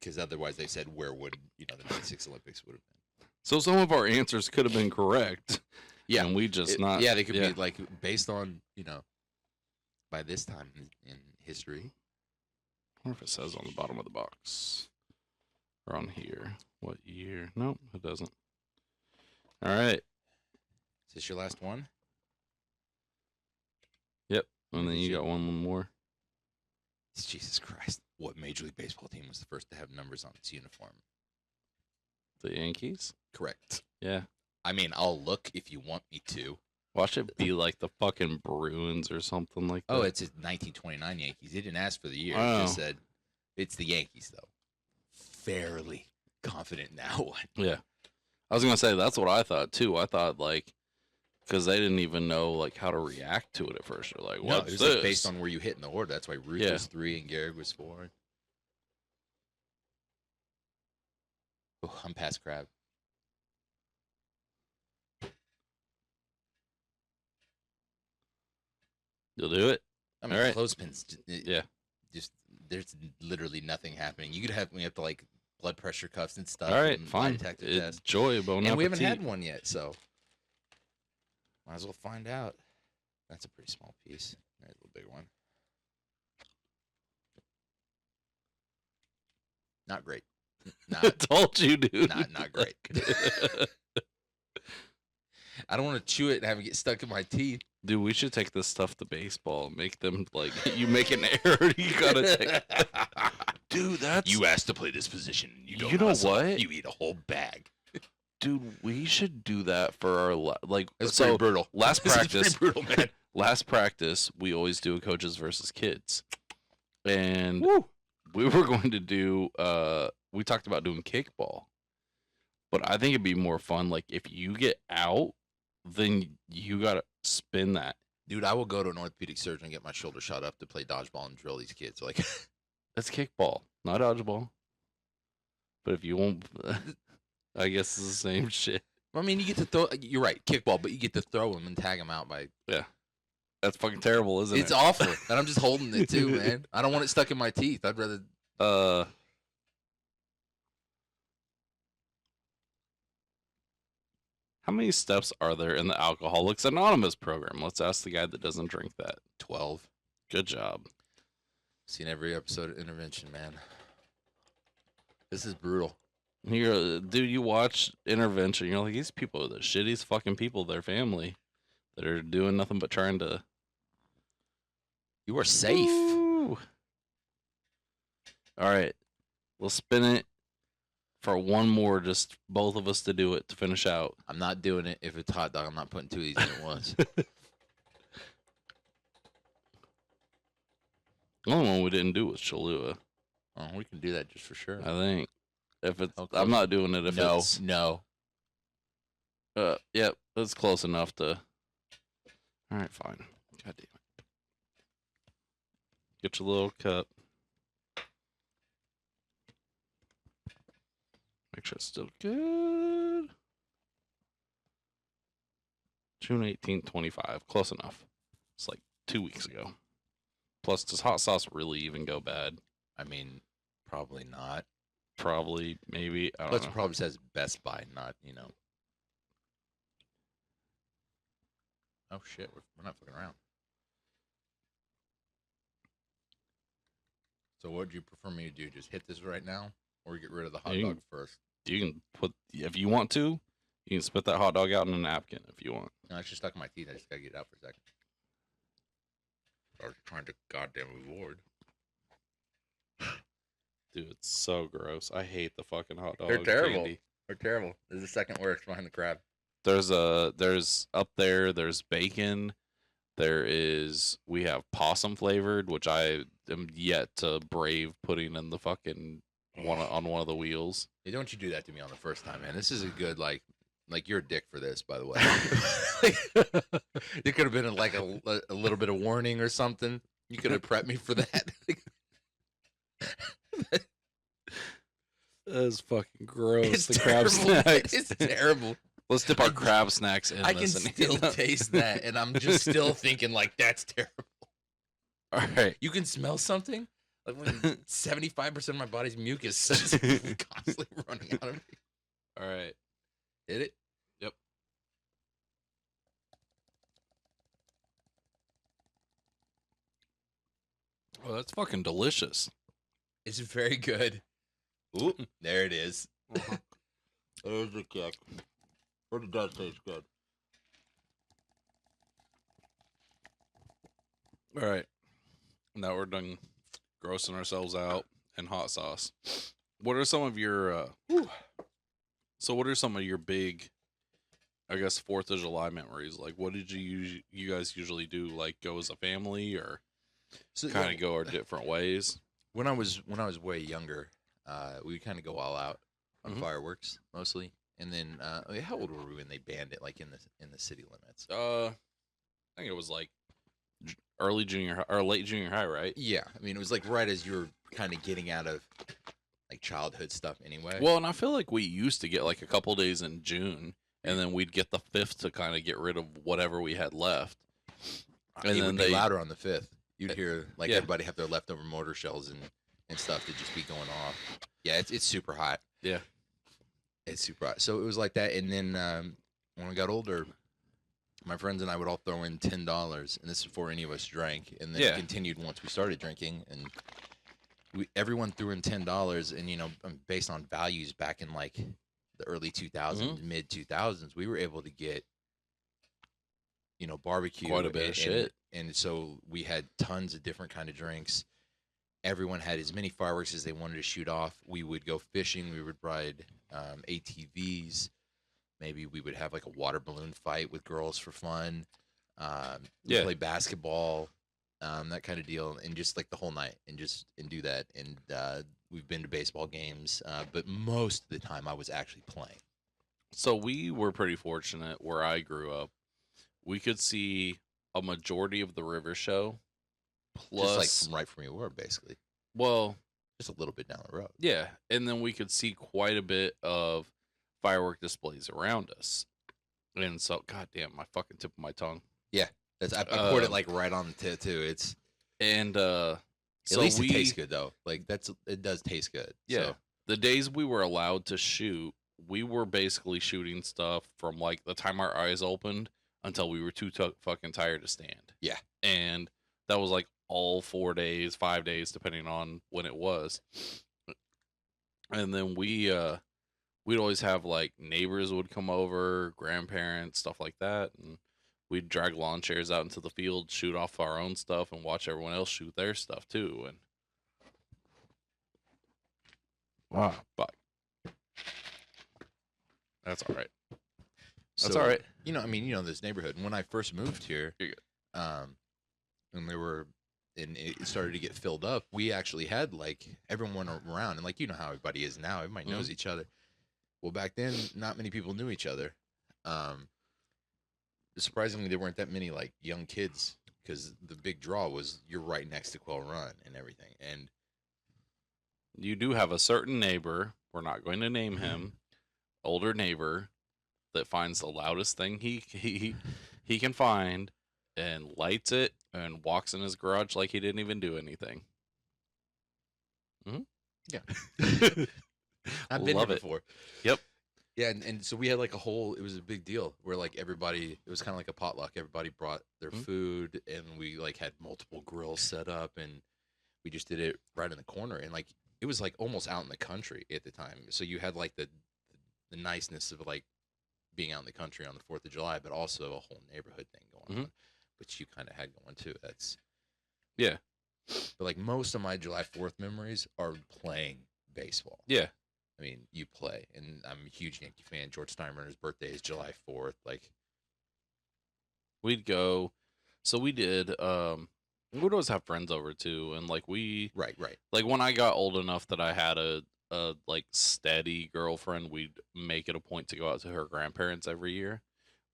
Speaker 3: because otherwise they said where would the 96 Olympics would have been.
Speaker 2: So some of our answers could have been correct.
Speaker 3: Yeah.
Speaker 2: And we just not.
Speaker 3: Yeah, they could be like based on by this time in history.
Speaker 2: I wonder if it says on the bottom of the box. Or on here. What year? Nope, it doesn't. All right.
Speaker 3: Is this your last one?
Speaker 2: And then you got one more.
Speaker 3: Jesus Christ. What Major League Baseball team was the first to have numbers on its uniform?
Speaker 2: The Yankees?
Speaker 3: Correct.
Speaker 2: Yeah.
Speaker 3: I mean, I'll look if you want me to.
Speaker 2: Watch it be like the fucking Bruins or something like that.
Speaker 3: Oh, it's a 1929 Yankees. They didn't ask for the year.
Speaker 2: Oh.
Speaker 3: It just said it's the Yankees, though. Fairly confident in that one.
Speaker 2: Yeah. I was going to say, that's what I thought, too. I thought, like, because they didn't even know, like, how to react to it at first. They're like,
Speaker 3: No,
Speaker 2: what's
Speaker 3: it was
Speaker 2: this?
Speaker 3: like based on where you hit in the order. That's why Ruth
Speaker 2: Yeah.
Speaker 3: was 3 and Gehrig was 4. Oh, I'm past crab.
Speaker 2: You'll do it?
Speaker 3: I mean,
Speaker 2: All right.
Speaker 3: clothespins.
Speaker 2: Yeah.
Speaker 3: Just there's literally nothing happening. You could have like blood pressure cuffs and stuff.
Speaker 2: All right,
Speaker 3: and lie
Speaker 2: fine.
Speaker 3: detector test.
Speaker 2: Enjoy, bon
Speaker 3: And we haven't
Speaker 2: appetit.
Speaker 3: had one yet, so might as well find out. That's a pretty small piece. There's a little big one. Not great. Not
Speaker 2: Told you, dude.
Speaker 3: not great. I don't want to chew it and have it get stuck in my teeth.
Speaker 2: Dude, we should take this stuff to baseball. Make them, like, you make an error, you gotta take. Dude, that's.
Speaker 3: You asked to play this position. You don't
Speaker 2: You know
Speaker 3: hustle.
Speaker 2: what?
Speaker 3: You eat a whole bag.
Speaker 2: Dude, we should do that for our, like,
Speaker 3: It's
Speaker 2: so
Speaker 3: pretty brutal.
Speaker 2: last
Speaker 3: This is
Speaker 2: practice,
Speaker 3: pretty brutal, man.
Speaker 2: last practice, we always do a coaches versus kids. And
Speaker 3: Woo.
Speaker 2: we were going to do, we talked about doing kickball. But I think it'd be more fun, like, if you get out, then you gotta spin that.
Speaker 3: Dude, I will go to an orthopedic surgeon and get my shoulder shot up to play dodgeball and drill these kids. Like,
Speaker 2: It's kickball, not dodgeball. But if you won't, I guess it's the same shit.
Speaker 3: I mean, you get to throw. You're right, kickball, but you get to throw them and tag them out by.
Speaker 2: Yeah, that's fucking terrible, isn't it?
Speaker 3: It's awful, and I'm just holding it too, man. I don't want it stuck in my teeth. I'd rather.
Speaker 2: How many steps are there in the Alcoholics Anonymous program? Let's ask the guy that doesn't drink that.
Speaker 3: 12.
Speaker 2: Good job.
Speaker 3: Seen every episode of Intervention, man. This is brutal.
Speaker 2: Dude, you watch Intervention, you're like, these people are the shittiest fucking people, their family, that are doing nothing but trying to.
Speaker 3: You are safe.
Speaker 2: Ooh. All right. We'll spin it for one more, just both of us to do it to finish out.
Speaker 3: I'm not doing it if it's hot dog. I'm not putting 2 of these in at once.
Speaker 2: The only one we didn't do was Cholula.
Speaker 3: Oh, we can do that just for sure.
Speaker 2: I think. If it's, I'm not doing it if it's.
Speaker 3: No.
Speaker 2: Yep, it's close enough to. All right, fine. God damn it. Get your little cup. Make sure it's still good. June 18th, 25. Close enough. It's like 2 weeks ago. Plus, does hot sauce really even go bad?
Speaker 3: I mean, probably not.
Speaker 2: Probably, maybe. I don't
Speaker 3: Plus,
Speaker 2: know.
Speaker 3: it probably says Best Buy, not, you know. Oh, shit. We're not fucking around. So, what would you prefer me to do? Just hit this right now? Or get rid of the hot dog first?
Speaker 2: You can put, if you want to, you can spit that hot dog out in a napkin if you want.
Speaker 3: No, it's just stuck in my teeth. I just gotta get it out for a second. I was trying to goddamn reward.
Speaker 2: Dude, it's so gross. I hate the fucking hot dog.
Speaker 3: They're terrible.
Speaker 2: Candy.
Speaker 3: They're terrible. This is the second worst behind the crab.
Speaker 2: There's up there, there's bacon. We have possum flavored, which I am yet to brave putting in the fucking on one of the wheels.
Speaker 3: Hey, don't you do that to me on the first time, man. This is a good, like you're a dick for this, by the way. There could have been like a little bit of warning or something. You could have prepped me for that.
Speaker 2: That's fucking gross.
Speaker 3: It's
Speaker 2: the
Speaker 3: terrible.
Speaker 2: crab snacks.
Speaker 3: It's terrible.
Speaker 2: Let's dip our crab snacks in
Speaker 3: I
Speaker 2: this.
Speaker 3: can still taste that, and I'm just still thinking like that's terrible.
Speaker 2: All right.
Speaker 3: You can smell something? Like when 75% of my body's mucus is constantly running out of me.
Speaker 2: All right.
Speaker 3: Hit it?
Speaker 2: Yep. Oh, that's fucking delicious.
Speaker 3: It's very good. Ooh, there it is.
Speaker 2: There's the kick. But it does taste good. All right. Now we're done grossing ourselves out in hot sauce. What are some of your So what are some of your big, I guess, 4th of July memories? Like, what did you guys usually do? Like, go as a family, or kind of go our different ways?
Speaker 3: When I was way younger, we would kind of go all out on fireworks mostly. And then, how old were we when they banned it, like in the city limits?
Speaker 2: I think it was like early junior high, or late junior high, right?
Speaker 3: Yeah, I mean, it was like right as you were kind of getting out of like childhood stuff anyway.
Speaker 2: Well, and I feel like we used to get like a couple days in June, and then we'd get the 5th to kind of get rid of whatever we had left. And
Speaker 3: it
Speaker 2: then
Speaker 3: would be louder on the 5th. You'd hear like everybody have their leftover mortar shells and stuff to just be going off. Yeah, it's super hot.
Speaker 2: Yeah,
Speaker 3: it's super hot. So it was like that, and then when we got older, my friends and I would all throw in $10, and this is before any of us drank, and then it continued once we started drinking, and everyone threw in $10, and you know, based on values back in like the early 2000s, mid 2000s, we were able to get, you know, barbecue,
Speaker 2: quite a bit of shit,
Speaker 3: and so we had tons of different kind of drinks. Everyone had as many fireworks as they wanted to shoot off. We would go fishing. We would ride ATVs. Maybe we would have like a water balloon fight with girls for fun. Play basketball, that kind of deal, and just like the whole night, and do that. And we've been to baseball games, but most of the time I was actually playing.
Speaker 2: So we were pretty fortunate where I grew up. We could see a majority of the river show. Plus,
Speaker 3: just like from right from where we were, basically.
Speaker 2: Well,
Speaker 3: just a little bit down the road.
Speaker 2: Yeah, and then we could see quite a bit of firework displays around us. And so, goddamn, my fucking tip of my tongue.
Speaker 3: Yeah, I poured it like right on the tip too. It's
Speaker 2: and
Speaker 3: at
Speaker 2: so
Speaker 3: least it tastes good though. Like it does taste good.
Speaker 2: Yeah,
Speaker 3: So.
Speaker 2: the days we were allowed to shoot, we were basically shooting stuff from like the time our eyes opened until we were too fucking tired to stand.
Speaker 3: Yeah,
Speaker 2: and that was like all 4 days, 5 days, depending on when it was. And then we'd always have like neighbors would come over, grandparents, stuff like that, and we'd drag lawn chairs out into the field, shoot off our own stuff, and watch everyone else shoot their stuff too. And wow, but that's all right. That's
Speaker 3: so,
Speaker 2: all right.
Speaker 3: You know, I mean, you know, this neighborhood. And when I first moved here, and it started to get filled up, we actually had like everyone around, and like you know how everybody is now, everybody knows each other. Well, back then, not many people knew each other. Surprisingly, there weren't that many like young kids because the big draw was you're right next to Quell Run and everything. And
Speaker 2: you do have a certain neighbor, we're not going to name him, older neighbor that finds the loudest thing he can find and lights it and walks in his garage like he didn't even do anything.
Speaker 3: Yeah. I've been
Speaker 2: Love
Speaker 3: there
Speaker 2: it.
Speaker 3: before.
Speaker 2: Yep.
Speaker 3: Yeah, and so we had like it was a big deal where like everybody, it was kind of like a potluck. Everybody brought their food, and we like had multiple grills set up, and we just did it right in the corner. And like it was like almost out in the country at the time. So you had like the niceness of like being out in the country on the 4th of July, but also a whole neighborhood thing going on, which you kind of had going too.
Speaker 2: Yeah.
Speaker 3: But like most of my July 4th memories are playing baseball.
Speaker 2: Yeah.
Speaker 3: I mean, you play, and I'm a huge Yankee fan. George Steinbrenner's birthday is July 4th. Like,
Speaker 2: we'd go. So we did. We'd always have friends over too, and like
Speaker 3: right.
Speaker 2: Like when I got old enough that I had a like steady girlfriend, we'd make it a point to go out to her grandparents every year.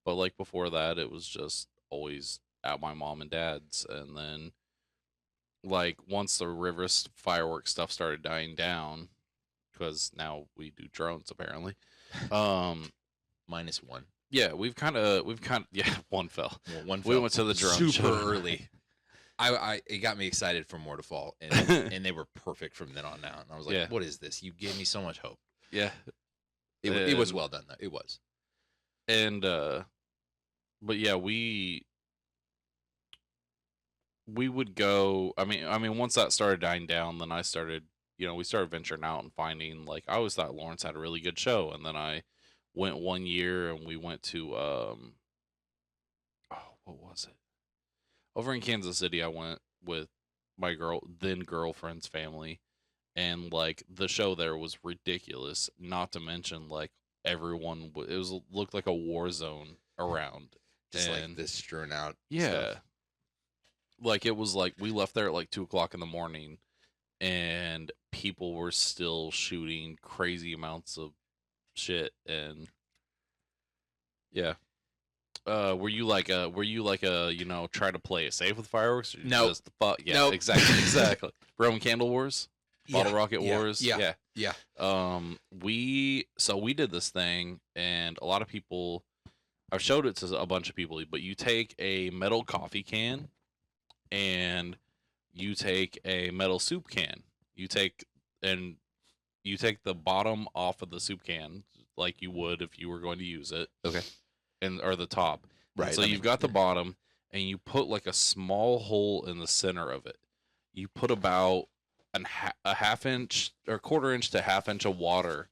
Speaker 2: But like before that, it was just always at my mom and dad's, and then like once the river fireworks stuff started dying down, because now we do drones apparently.
Speaker 3: -1.
Speaker 2: Yeah, we've kind of yeah, one fell.
Speaker 3: Well, one
Speaker 2: We
Speaker 3: fell
Speaker 2: went to the drone
Speaker 3: super
Speaker 2: show.
Speaker 3: early. It got me excited for more to fall, and and they were perfect from then on out. And I was like,
Speaker 2: Yeah.
Speaker 3: "What is this? You gave me so much hope."
Speaker 2: Yeah,
Speaker 3: It was well done though. It was.
Speaker 2: and but yeah, we would go. I mean, once that started dying down, then I started. We started venturing out and finding, like, I always thought Lawrence had a really good show, and then I went one year and we went to what was it? Over in Kansas City, I went with my then girlfriend's family, and like the show there was ridiculous. Not to mention, like, everyone looked like a war zone around,
Speaker 3: Just
Speaker 2: and
Speaker 3: like this strewn out.
Speaker 2: yeah,
Speaker 3: stuff.
Speaker 2: like it was like we left there at like 2 o'clock in the morning, and people were still shooting crazy amounts of shit. And yeah, were you like a try to play it safe with fireworks? Or
Speaker 3: No.
Speaker 2: just yeah,
Speaker 3: Nope.
Speaker 2: exactly. Roman candle wars, bottle rocket
Speaker 3: yeah,
Speaker 2: wars.
Speaker 3: yeah.
Speaker 2: We did this thing, and a lot of people, I've showed it to a bunch of people, but you take a metal coffee can and you take a metal soup can. You take the bottom off of the soup can like you would if you were going to use it.
Speaker 3: Okay.
Speaker 2: Or the top.
Speaker 3: Right.
Speaker 2: And so you've got the bottom, and you put like a small hole in the center of it. You put about a half inch or quarter inch to half inch of water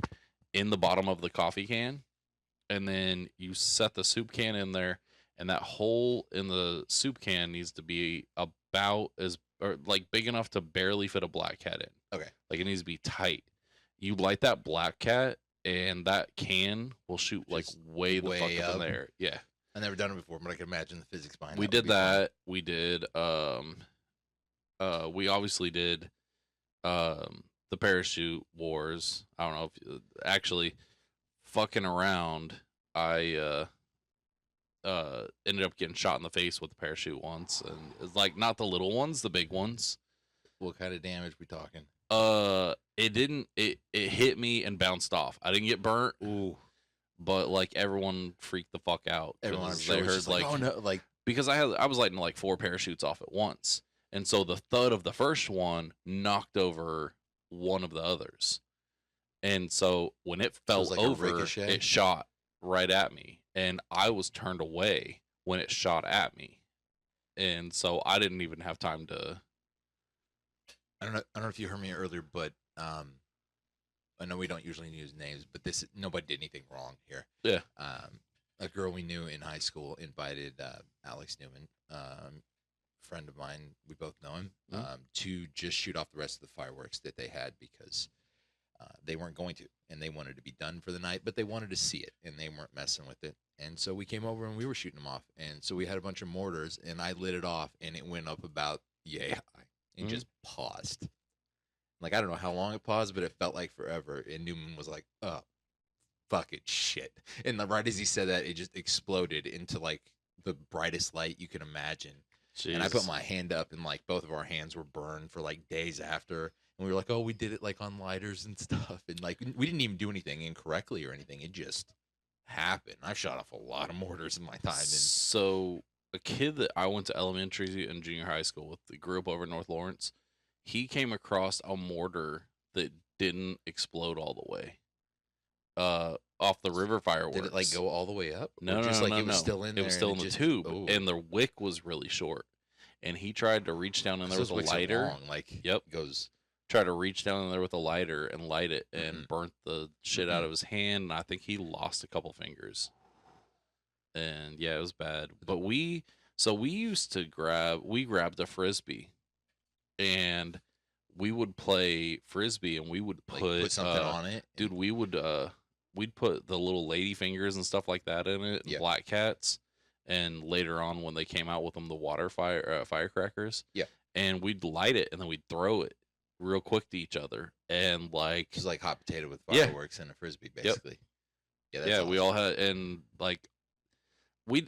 Speaker 2: in the bottom of the coffee can, and then you set the soup can in there, and that hole in the soup can needs to be about big enough to barely fit a black cat in.
Speaker 3: Okay.
Speaker 2: Like, it needs to be tight. You light that black cat, and that can will shoot like way the fuck up in there. Yeah.
Speaker 3: I've never done it before, but I can imagine the physics behind it.
Speaker 2: We did that. We did we obviously did the parachute wars. I don't know if actually fucking around, I ended up getting shot in the face with a parachute once, and it's like not the little ones, the big ones.
Speaker 3: What kind of damage we talking?
Speaker 2: It didn't. It hit me and bounced off. I didn't get burnt.
Speaker 3: Ooh.
Speaker 2: But like everyone freaked the fuck out.
Speaker 3: Everyone, I'm
Speaker 2: They
Speaker 3: sure, was
Speaker 2: heard
Speaker 3: just like, oh no, like,
Speaker 2: because I was lighting like 4 parachutes off at once, and so the thud of the first one knocked over one of the others, and so when it fell
Speaker 3: was like a
Speaker 2: over,
Speaker 3: ricochet?
Speaker 2: it shot right at me, and I was turned away when it shot at me, and so I didn't even have time to.
Speaker 3: I don't know if you heard me earlier, but I know we don't usually use names, but nobody did anything wrong here.
Speaker 2: Yeah.
Speaker 3: A girl we knew in high school invited Alex Newman, friend of mine, we both know him, to just shoot off the rest of the fireworks that they had because they weren't going to, and they wanted to be done for the night, but they wanted to see it, and they weren't messing with it. And so we came over and we were shooting them off, and so we had a bunch of mortars, and I lit it off, and it went up about yay high, and just paused. Like, I don't know how long it paused, but it felt like forever. And Newman was like, oh, fucking shit. And right as he said that, it just exploded into, like, the brightest light you can imagine.
Speaker 2: Jeez.
Speaker 3: And I put my hand up, and, like, both of our hands were burned for, like, days after. And we were like, oh, we did it, like, on lighters and stuff. And, like, we didn't even do anything incorrectly or anything. It just happened. I've shot off a lot of mortars in my time. And
Speaker 2: So, a kid that I went to elementary and junior high school with, that grew up over in North Lawrence, he came across a mortar that didn't explode all the way. Off the river fireworks.
Speaker 3: did it, like, go all the way up?
Speaker 2: No,
Speaker 3: Or just,
Speaker 2: no,
Speaker 3: like,
Speaker 2: no,
Speaker 3: it was
Speaker 2: no.
Speaker 3: still in there?
Speaker 2: It was still in
Speaker 3: and
Speaker 2: the
Speaker 3: just,
Speaker 2: tube,
Speaker 3: oh.
Speaker 2: and the wick was really short. And he tried to reach down in there with
Speaker 3: Those
Speaker 2: a
Speaker 3: wicks are
Speaker 2: lighter.
Speaker 3: long, like,
Speaker 2: Yep.
Speaker 3: goes.
Speaker 2: Tried to reach down in there with a lighter and light it, and
Speaker 3: Mhm.
Speaker 2: burnt the shit out of his hand. And I think he lost a couple fingers. And yeah, it was bad. But we used to grabbed a frisbee, and we would play frisbee, and we would
Speaker 3: Like, put something on it.
Speaker 2: dude, we'd put the little lady fingers and stuff like that in it, and
Speaker 3: Yeah.
Speaker 2: black cats, and later on when they came out with them, the firecrackers.
Speaker 3: Yeah.
Speaker 2: And we'd light it, and then we'd throw it real quick to each other, and like,
Speaker 3: Just like hot potato with
Speaker 2: Yeah.
Speaker 3: fireworks and a frisbee, basically. Yeah, that's
Speaker 2: yeah, we
Speaker 3: awesome.
Speaker 2: all had, and like,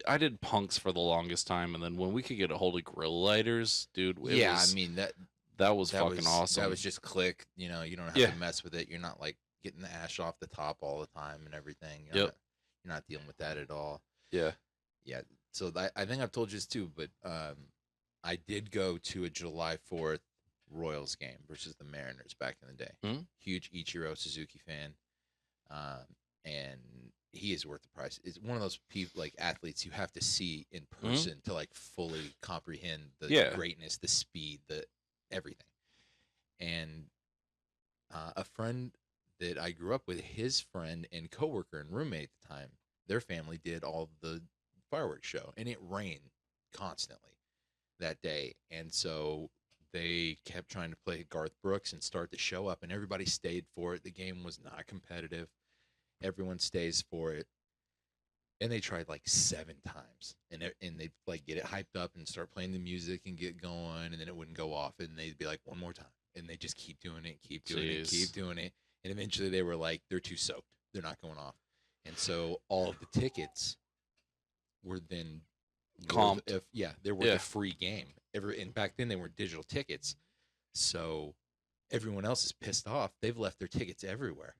Speaker 2: I did punks for the longest time, and then when we could get a hold of grill lighters, dude,
Speaker 3: Yeah, I mean
Speaker 2: that was
Speaker 3: that
Speaker 2: fucking
Speaker 3: was
Speaker 2: awesome.
Speaker 3: That was just click. You know, you don't have
Speaker 2: Yeah.
Speaker 3: to mess with it. You're not like getting the ash off the top all the time and everything.
Speaker 2: Yep.
Speaker 3: You're not dealing with that at all.
Speaker 2: Yeah.
Speaker 3: Yeah. So I think I've told you this too, but I did go to a July 4th Royals game versus the Mariners back in the day.
Speaker 2: Mhm.
Speaker 3: Huge Ichiro Suzuki fan, and he is worth the price. It's one of those people, like athletes, you have to see in person to like fully comprehend the
Speaker 2: Yeah.
Speaker 3: greatness, the speed, the everything. And a friend that I grew up with, his friend and coworker and roommate at the time, their family did all the fireworks show, and it rained constantly that day, and so they kept trying to play Garth Brooks and start the show up, and everybody stayed for it. The game was not competitive. Everyone stays for it, and they tried like 7 times, and they'd like get it hyped up and start playing the music and get going, and then it wouldn't go off, and they'd be like, one more time, and they just keep doing it, keep doing it,
Speaker 2: Jeez.
Speaker 3: keep doing it, and eventually they were like, they're too soaked, they're not going off, and so all of the tickets were then
Speaker 2: Comped.
Speaker 3: They were
Speaker 2: Yeah.
Speaker 3: the free game. And back then they were digital tickets, so everyone else is pissed off. They've left their tickets everywhere.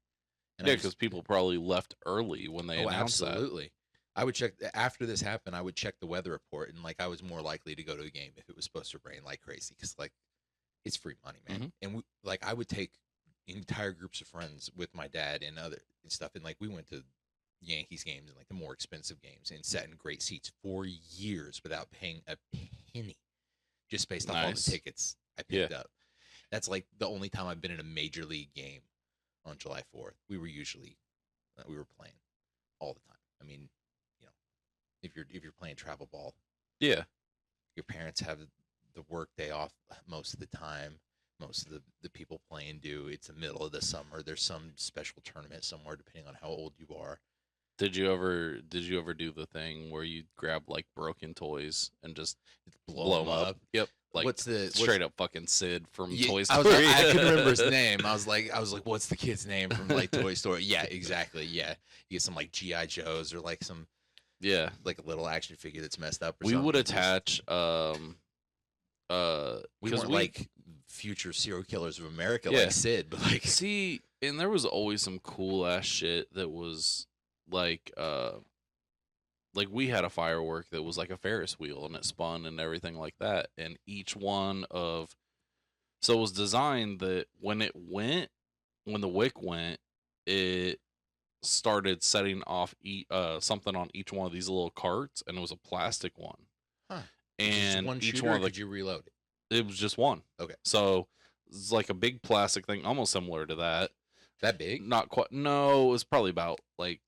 Speaker 3: And
Speaker 2: Yeah,
Speaker 3: I just-
Speaker 2: because people probably left early when they announced that.
Speaker 3: absolutely. I would check after this happened. I would check the weather report, and like I was more likely to go to a game if it was supposed to rain like crazy, because like it's free money, man.
Speaker 2: Mhm.
Speaker 3: And I would take entire groups of friends with my dad and other and stuff, and like we went to Yankees games and like the more expensive games and sat in great seats for years without paying a penny, just based off all the
Speaker 2: Nice.
Speaker 3: tickets I picked up. That's like the only time I've been in a major league game on July 4th. We were playing all the time. I mean, you know, if you're playing travel ball,
Speaker 2: Yeah.
Speaker 3: your parents have the work day off most of the time. Most of the people playing do. It's the middle of the summer. There's some special tournament somewhere, depending on how old you are.
Speaker 2: Did you ever do the thing where you grab like broken toys and just blow them up? Yep. Like
Speaker 3: What's
Speaker 2: straight up fucking Sid from
Speaker 3: Yeah,
Speaker 2: Toy
Speaker 3: I
Speaker 2: Story.
Speaker 3: was like, I couldn't remember his name. I was like, what's the kid's name from like Toy Story? Yeah, exactly. Yeah, you get some like GI Joes or like some
Speaker 2: Yeah.
Speaker 3: like a little action figure that's messed up. Or
Speaker 2: We
Speaker 3: something.
Speaker 2: would
Speaker 3: Just-
Speaker 2: attach
Speaker 3: we
Speaker 2: 'cause
Speaker 3: weren't like future serial killers of America,
Speaker 2: Yeah.
Speaker 3: like Sid. But like,
Speaker 2: See, and there was always some cool ass shit that was like we had a firework that was like a Ferris wheel and it spun and everything like that. And each one of so it was designed that when the wick went, it started setting off something on each one of these little carts, and it was a plastic one.
Speaker 3: huh?
Speaker 2: And
Speaker 3: Just one
Speaker 2: each
Speaker 3: shooter,
Speaker 2: one
Speaker 3: or
Speaker 2: of the
Speaker 3: could you reload it?
Speaker 2: it was just one.
Speaker 3: Okay.
Speaker 2: So it's like a big plastic thing, almost similar to that.
Speaker 3: That big?
Speaker 2: Not quite. No, it was probably about like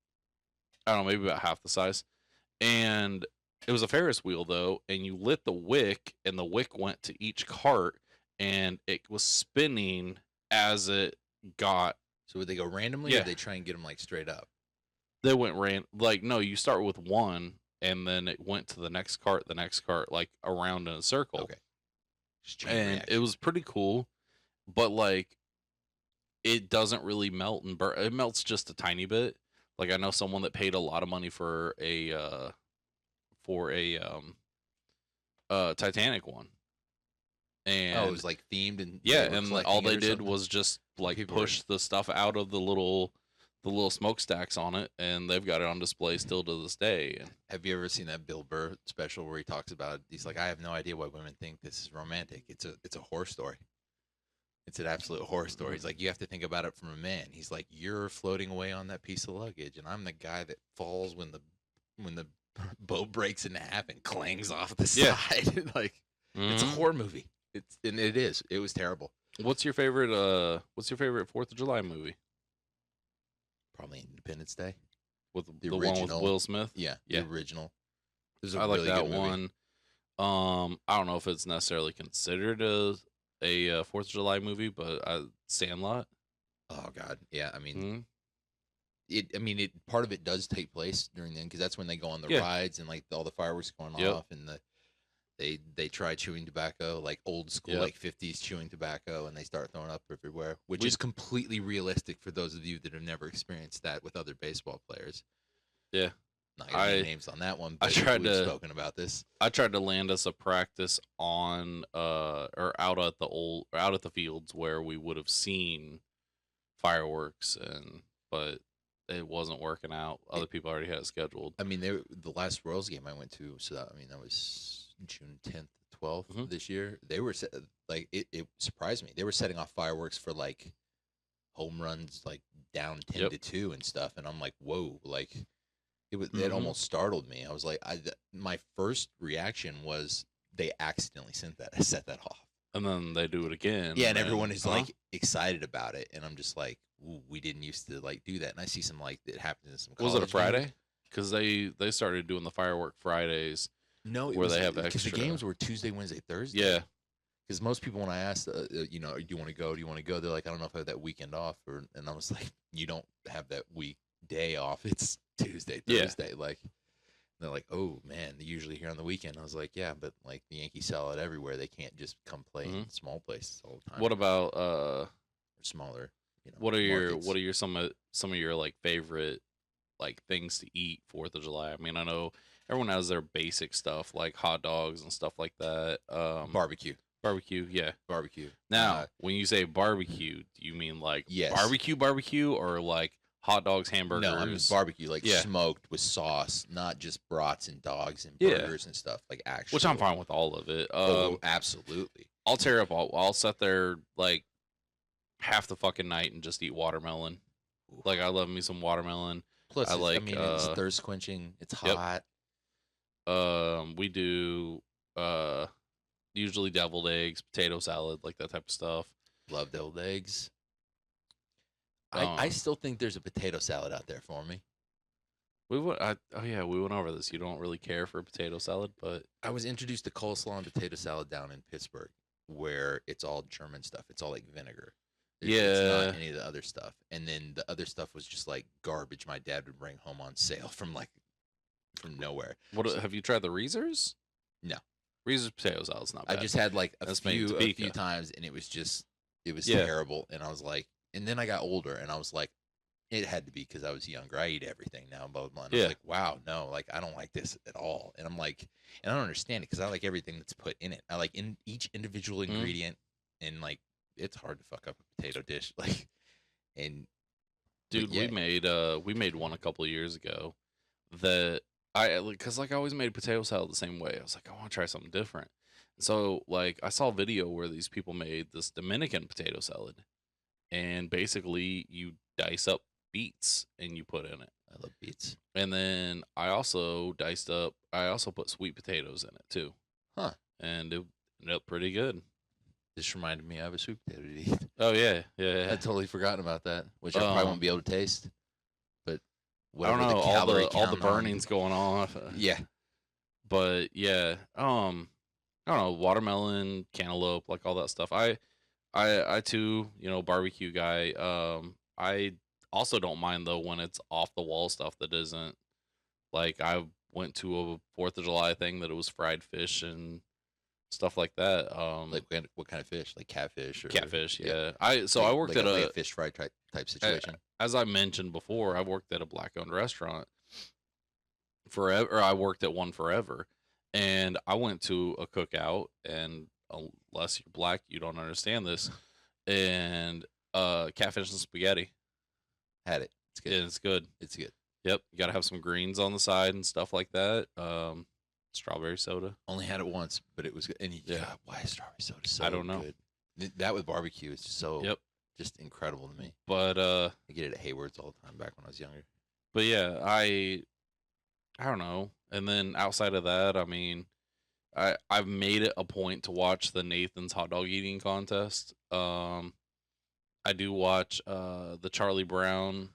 Speaker 2: I don't know, maybe about half the size. And it was a Ferris wheel though, and you lit the wick, and the wick went to each cart, and it was spinning as it got.
Speaker 3: So would they go randomly, or
Speaker 2: Yeah.
Speaker 3: would they try and get them like straight up?
Speaker 2: They went like no, you start with one, and then it went to the next cart, like around in a circle.
Speaker 3: Okay. Just chain
Speaker 2: And
Speaker 3: reaction.
Speaker 2: it was pretty cool, but like it doesn't really melt and burn. It melts just a tiny bit. Like I know someone that paid a lot of money for a Titanic one, and
Speaker 3: it was like themed and
Speaker 2: yeah,
Speaker 3: they were
Speaker 2: and
Speaker 3: collecting
Speaker 2: all
Speaker 3: it
Speaker 2: they
Speaker 3: or
Speaker 2: did
Speaker 3: something?
Speaker 2: was just like
Speaker 3: People were-
Speaker 2: push the stuff out of the little smokestacks on it, and they've got it on display still to this day. And
Speaker 3: Have you ever seen that Bill Burr special where he talks about? He's like, I have no idea why women think this is romantic. It's a horror story. It's an absolute horror story. He's like, you have to think about it from a man. He's like, you're floating away on that piece of luggage, and I'm the guy that falls when the boat breaks in half and clangs off the
Speaker 2: Yeah.
Speaker 3: side. Like, it's a
Speaker 2: Mhm.
Speaker 3: horror movie. It is. It was terrible.
Speaker 2: What's your favorite 4th of July movie?
Speaker 3: Probably Independence Day.
Speaker 2: With
Speaker 3: The
Speaker 2: the one with
Speaker 3: original.
Speaker 2: Will Smith?
Speaker 3: Yeah,
Speaker 2: Yeah.
Speaker 3: the original. It was a
Speaker 2: I like
Speaker 3: really
Speaker 2: that
Speaker 3: good movie.
Speaker 2: one. I don't know if it's necessarily considered a 4th of July movie, but Sandlot.
Speaker 3: Oh God, yeah. I mean,
Speaker 2: Mhm.
Speaker 3: part of it does take place during then, because that's when they go on the
Speaker 2: Yeah.
Speaker 3: rides and like all the fireworks going
Speaker 2: Yep.
Speaker 3: off, and they try chewing tobacco, like old school,
Speaker 2: Yep.
Speaker 3: like 50s chewing tobacco, and they start throwing up everywhere, which
Speaker 2: We-
Speaker 3: is completely realistic for those of you that have never experienced that with other baseball players.
Speaker 2: Yeah.
Speaker 3: Not gonna name names on that one,
Speaker 2: I
Speaker 3: but
Speaker 2: tried
Speaker 3: we've
Speaker 2: to-
Speaker 3: spoken about this.
Speaker 2: I tried to land us a practice on or out at the fields where we would have seen fireworks, but it wasn't working out. Other people already had it scheduled.
Speaker 3: I mean, the last Royals game I went to, so that was June 10th, 12th
Speaker 2: Mhm.
Speaker 3: this year. They were like it surprised me. They were setting off fireworks for like home runs, like down 10-2 and stuff, and I'm like, whoa, like it
Speaker 2: Mhm.
Speaker 3: almost startled me. I was like, my first reaction was they accidentally set that off.
Speaker 2: And then they do it again.
Speaker 3: Yeah, and
Speaker 2: then-
Speaker 3: everyone is
Speaker 2: Uh-huh.
Speaker 3: like excited about it, and I'm just like, ooh, we didn't used to like do that. And I see some like it happens in some.
Speaker 2: Was it a
Speaker 3: college games.
Speaker 2: Friday? Because they started doing the firework Fridays.
Speaker 3: No, it
Speaker 2: where
Speaker 3: was,
Speaker 2: they have
Speaker 3: because the
Speaker 2: extra-
Speaker 3: games were Tuesday, Wednesday, Thursday.
Speaker 2: Yeah.
Speaker 3: Because most people, when I asked, do you want to go? Do you want to go? They're like, I don't know if I have that weekend off, and I was like, you don't have that weekday off. It's Tuesday,
Speaker 2: Yeah.
Speaker 3: Thursday. Like, they're like, oh man, they're usually here on the weekend. I was like, yeah, but like the Yankees sell it everywhere. They can't just come play in small places all the time.
Speaker 2: What about
Speaker 3: or smaller?
Speaker 2: what are
Speaker 3: markets.
Speaker 2: your some of your like favorite like things to eat 4th of July? I mean, I know everyone has their basic stuff like hot dogs and stuff like that.
Speaker 3: Barbecue?
Speaker 2: Barbecue, yeah.
Speaker 3: Barbecue.
Speaker 2: Now, when you say barbecue, do you mean like
Speaker 3: Yes.
Speaker 2: barbecue or like hot dogs, hamburgers?
Speaker 3: No, I mean barbecue, like
Speaker 2: Yeah.
Speaker 3: smoked with sauce, not just brats and dogs and
Speaker 2: Yeah.
Speaker 3: burgers and stuff. Like actually,
Speaker 2: Which I'm fine with all of it.
Speaker 3: Oh, absolutely.
Speaker 2: I'll tear up. I'll sit there like half the fucking night and just eat watermelon. Like I love me some watermelon.
Speaker 3: Plus,
Speaker 2: I like,
Speaker 3: it's thirst quenching. It's hot.
Speaker 2: We do usually deviled eggs, potato salad, like that type of stuff.
Speaker 3: Love deviled eggs. I
Speaker 2: Um,
Speaker 3: still think there's a potato salad out there for me.
Speaker 2: We went over this. You don't really care for potato salad, but
Speaker 3: I was introduced to coleslaw and potato salad down in Pittsburgh, where it's all German stuff. It's all like vinegar. It's
Speaker 2: Yeah.
Speaker 3: not any of the other stuff. And then the other stuff was just like garbage my dad would bring home on sale from nowhere.
Speaker 2: what have you tried the Reezers?
Speaker 3: No.
Speaker 2: Reezers potato salad's not bad.
Speaker 3: I just had like a
Speaker 2: That's made in
Speaker 3: few
Speaker 2: Topeka.
Speaker 3: times, and it was
Speaker 2: Yeah.
Speaker 3: terrible. And I was like, and then I got older, and I was like, it had to be because I was younger. I eat everything now, blah, blah, blah. And I
Speaker 2: Yeah.
Speaker 3: was like, wow, no, like I don't like this at all. And I'm like, and I don't understand it because I like everything that's put in it. I like each individual
Speaker 2: Mhm.
Speaker 3: ingredient. and like it's hard to fuck up a potato dish. Like, and
Speaker 2: Dude,
Speaker 3: yeah.
Speaker 2: we made one a couple of years ago that because like I always made potato salad the same way. I was like, I want to try something different. So like I saw a video where these people made this Dominican potato salad, and basically you dice up beets and you put in it.
Speaker 3: I love beets.
Speaker 2: And then I also put sweet potatoes in it too.
Speaker 3: Huh.
Speaker 2: And it ended up pretty good.
Speaker 3: This reminded me I have a sweet potato to eat.
Speaker 2: Oh yeah, yeah.
Speaker 3: I'd totally forgotten about that, which I probably won't be able to taste. But
Speaker 2: I don't know, all the burning's going off.
Speaker 3: Yeah.
Speaker 2: But yeah, I don't know, watermelon, cantaloupe, like all that stuff. I too, barbecue guy. I also don't mind though when it's off the wall stuff that isn't like I went to a 4th of July thing that it was fried fish and stuff like that.
Speaker 3: Like what kind of fish? Like catfish or
Speaker 2: catfish, yeah.
Speaker 3: I
Speaker 2: worked at
Speaker 3: a fish fry type situation.
Speaker 2: As I mentioned before, I worked at a black-owned restaurant forever. I worked at one forever, and I went to a cookout, and unless you're black, you don't understand this. And catfish and spaghetti.
Speaker 3: Had it. It's good.
Speaker 2: It's good.
Speaker 3: It's good.
Speaker 2: Yep, you gotta have some greens on the side and stuff like that. Strawberry soda.
Speaker 3: Only had it once, but it was good. And God, why is strawberry soda so
Speaker 2: I don't know.
Speaker 3: good? That with barbecue is so
Speaker 2: just
Speaker 3: incredible to me.
Speaker 2: But
Speaker 3: I get it at Hayward's all the time back when I was younger.
Speaker 2: But yeah, I don't know. And then outside of that, I mean, I've made it a point to watch the Nathan's hot dog eating contest. I do watch the Charlie Brown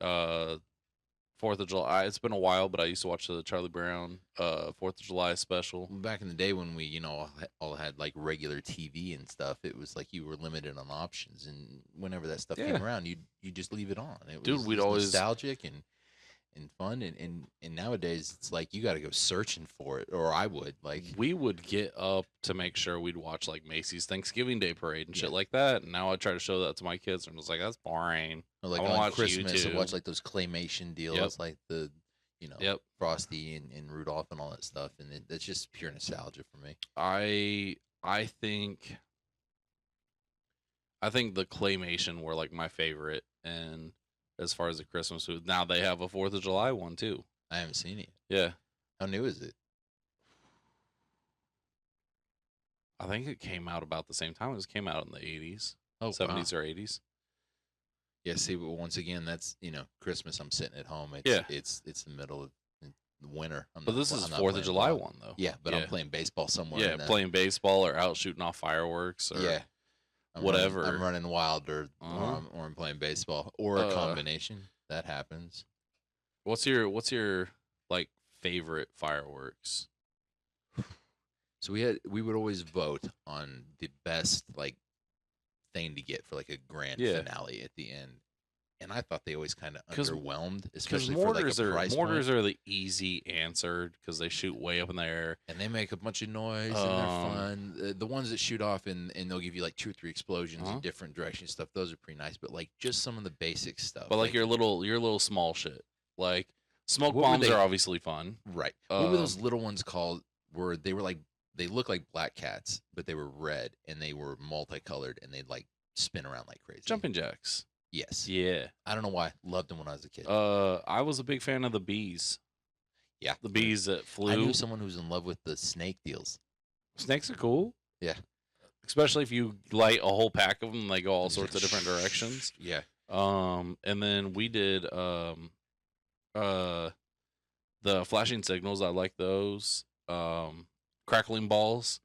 Speaker 2: 4th of July. It's been a while, but I used to watch the Charlie Brown 4th of July special.
Speaker 3: Back in the day when we, all had like regular TV and stuff, it was like you were limited on options, and whenever that stuff came around, you just leave it on. It was,
Speaker 2: we'd always
Speaker 3: nostalgic and fun, and nowadays it's like you got to go searching for it, or I would
Speaker 2: we would get up to make sure we'd watch like Macy's Thanksgiving Day Parade and shit like that. And now I try to show that to my kids, and it's like that's boring.
Speaker 3: Or like on Christmas, I watch like those claymation deals, like the Frosty and Rudolph and all that stuff, and that's just pure nostalgia for me.
Speaker 2: I think the claymation were like my favorite, and as far as the Christmas food, now they have a 4th of July one too.
Speaker 3: I haven't seen it.
Speaker 2: Yeah.
Speaker 3: How new is it?
Speaker 2: I think it came out about the same time. It came out in the 80s, 70s or 80s.
Speaker 3: Yeah. See, but once again, that's Christmas. I'm sitting at home. It's the middle of the winter.
Speaker 2: But this is 4th of July one though.
Speaker 3: Yeah, but I'm playing baseball somewhere.
Speaker 2: Yeah, playing baseball or out shooting off fireworks or whatever.
Speaker 3: I'm running wild or I'm playing baseball or a combination. That happens.
Speaker 2: What's your like favorite fireworks?
Speaker 3: So we would always vote on the best like thing to get for like a grand finale at the end. And I thought they always kind of underwhelmed, especially for like a price
Speaker 2: mortars are the easy answer because they shoot way up in the air
Speaker 3: and they make a bunch of noise and they're fun. The ones that shoot off and they'll give you like 2 or 3 explosions in different directions, stuff. Those are pretty nice. But like just some of the basic stuff.
Speaker 2: But like your little small shit, like smoke bombs are obviously fun,
Speaker 3: right? What were those little ones called? They look like black cats, but they were red and they were multicolored and they'd like spin around like crazy.
Speaker 2: Jumping jacks.
Speaker 3: Yes.
Speaker 2: Yeah.
Speaker 3: I don't know why. Loved them when I was a kid.
Speaker 2: I was a big fan of the bees.
Speaker 3: Yeah.
Speaker 2: The bees that flew.
Speaker 3: I knew someone who was in love with the snake deals.
Speaker 2: Snakes are cool.
Speaker 3: Yeah.
Speaker 2: Especially if you light a whole pack of them and they go all sorts of different directions.
Speaker 3: Yeah.
Speaker 2: And then we did the flashing signals. I like those. Crackling balls.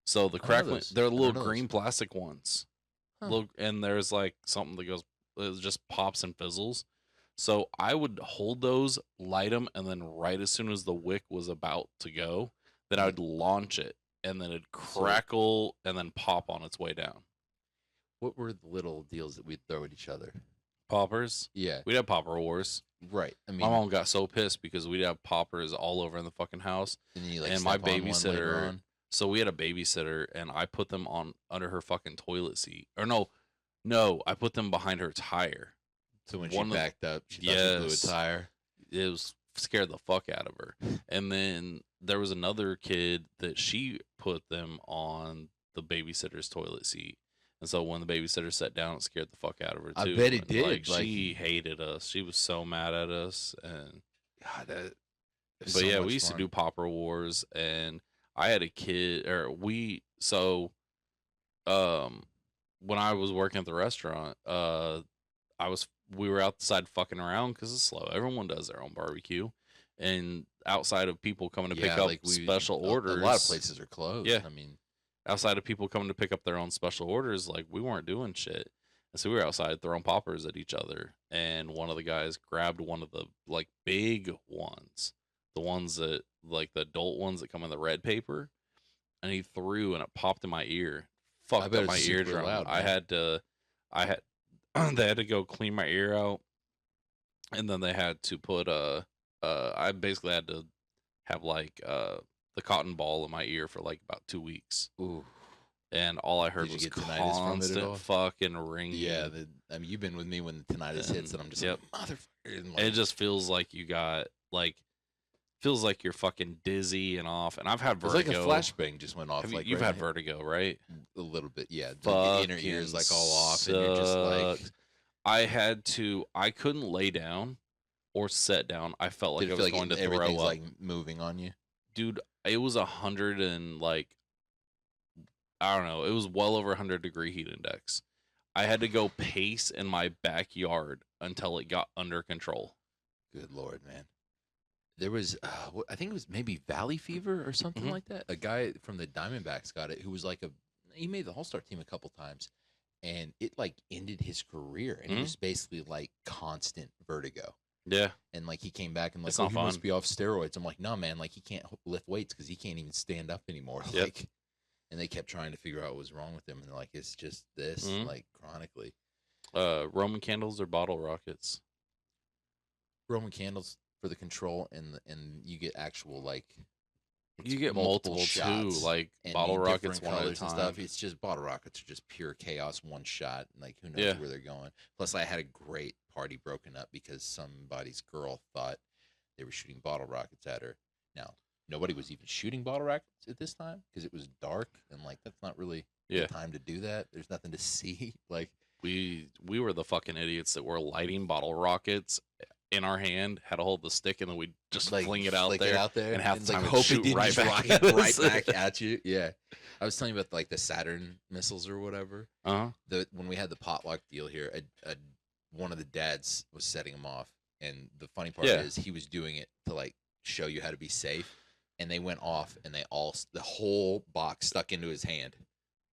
Speaker 2: So the crackling, they're little green plastic ones. Huh. And there's like something that goes, it just pops and fizzles. So I would hold those, light them, and then right as soon as the wick was about to go, then I would launch it, and then it'd crackle and then pop on its way down.
Speaker 3: What were the little deals that we'd throw at each other?
Speaker 2: Poppers?
Speaker 3: Yeah.
Speaker 2: We'd have popper wars.
Speaker 3: Right. I mean,
Speaker 2: my mom got so pissed because we'd have poppers all over in the fucking house.
Speaker 3: And
Speaker 2: my babysitter... So we had a babysitter, and I put them under her fucking toilet seat. Or no, I put them behind her tire.
Speaker 3: So when she backed up, she thought she blew a tire.
Speaker 2: It was scared the fuck out of her. And then there was another kid that she put them on the babysitter's toilet seat. And so when the babysitter sat down, it scared the fuck out of her too.
Speaker 4: I bet it
Speaker 2: And,
Speaker 4: did.
Speaker 2: Like,
Speaker 4: Like,
Speaker 2: she hated us. She was so mad at us. And
Speaker 4: God, that.
Speaker 2: but
Speaker 4: So
Speaker 2: yeah,
Speaker 4: much
Speaker 2: we used
Speaker 4: fun.
Speaker 2: to do Popper Wars, and I had a kid, or we so when I was working at the restaurant, we were outside fucking around because it's slow. Everyone does their own barbecue, and outside of people coming to pick up special orders,
Speaker 4: A lot of places are closed.
Speaker 2: Yeah.
Speaker 4: I mean,
Speaker 2: outside of people coming to pick up their own special orders, like we weren't doing shit. And so we were outside throwing poppers at each other, and one of the guys grabbed one of the like big ones, the ones that like the adult ones that come in the red paper, and he threw and it popped in my ear, fucked
Speaker 4: bet
Speaker 2: up my
Speaker 4: it's super
Speaker 2: eardrum.
Speaker 4: loud,
Speaker 2: I
Speaker 4: man.
Speaker 2: had they had to go clean my ear out, and then they had to put I basically had to have like the cotton ball in my ear for like about 2 weeks.
Speaker 4: ooh,
Speaker 2: And all I heard
Speaker 4: Did you
Speaker 2: was
Speaker 4: get tinnitus from it at all?
Speaker 2: constant fucking ringing.
Speaker 4: yeah. I mean, you've been with me when the tinnitus hits, and I'm just
Speaker 2: Yep.
Speaker 4: like, motherfucker. And,
Speaker 2: And
Speaker 4: like,
Speaker 2: it just feels like you got like feels like you're fucking dizzy and off. And I've had
Speaker 4: it's like
Speaker 2: vertigo.
Speaker 4: a flashbang just went off.
Speaker 2: Have
Speaker 4: like
Speaker 2: you've
Speaker 4: right
Speaker 2: had
Speaker 4: in
Speaker 2: vertigo, right?
Speaker 4: a little bit, yeah. The inner ear is like all off, and you're just like,
Speaker 2: Sucked. I couldn't lay down or sit down. I felt like
Speaker 4: did
Speaker 2: I
Speaker 4: it feel
Speaker 2: was
Speaker 4: like
Speaker 2: going to throw
Speaker 4: everything's
Speaker 2: up.
Speaker 4: like moving on you?
Speaker 2: Dude, it was 100 and like, I don't know. It was well over 100-degree heat index. I had to go pace in my backyard until it got under control.
Speaker 4: Good Lord, man. There was, I think it was maybe Valley Fever or something
Speaker 2: Mhm.
Speaker 4: like that. A guy from the Diamondbacks got it who was like he made the All-Star team a couple times, and it like ended his career, and it
Speaker 2: Mhm.
Speaker 4: was basically like constant vertigo.
Speaker 2: Yeah.
Speaker 4: And like he came back and like,
Speaker 2: It's
Speaker 4: oh,
Speaker 2: not
Speaker 4: he must
Speaker 2: fun.
Speaker 4: be off steroids. I'm like, no, man, like he can't lift weights because he can't even stand up anymore.
Speaker 2: Yep.
Speaker 4: Like, and they kept trying to figure out what was wrong with him, and they're like, it's just this,
Speaker 2: Mhm.
Speaker 4: like chronically.
Speaker 2: Roman candles or bottle rockets?
Speaker 4: Roman candles for the control, and you get actual like
Speaker 2: You get multiple too,
Speaker 4: shots
Speaker 2: like
Speaker 4: and
Speaker 2: bottle
Speaker 4: need
Speaker 2: rockets
Speaker 4: different
Speaker 2: one at a
Speaker 4: colors and
Speaker 2: time.
Speaker 4: stuff. It's just bottle rockets are just pure chaos, one shot. And like who knows
Speaker 2: Yeah.
Speaker 4: where they're going. Plus, I had a great party broken up because somebody's girl thought they were shooting bottle rockets at her. Now, nobody was even shooting bottle rockets at this time because it was dark and like that's not really
Speaker 2: Yeah.
Speaker 4: the time to do that. There's nothing to see. Like
Speaker 2: We were the fucking idiots that were lighting bottle rockets in our hand, had to hold the stick, and then we'd just fling it out
Speaker 4: flick
Speaker 2: there.
Speaker 4: it out there,
Speaker 2: and half the
Speaker 4: like
Speaker 2: time it'd
Speaker 4: hope
Speaker 2: shoot
Speaker 4: it didn't
Speaker 2: right
Speaker 4: just
Speaker 2: back
Speaker 4: rocket
Speaker 2: at
Speaker 4: right
Speaker 2: us.
Speaker 4: back at you. Yeah, I was telling you about like the Saturn missiles or whatever.
Speaker 2: Uh-huh.
Speaker 4: When we had the potluck deal here, one of the dads was setting them off, and the funny part
Speaker 2: Yeah.
Speaker 4: is he was doing it to like show you how to be safe, and they went off, and the whole box stuck into his hand,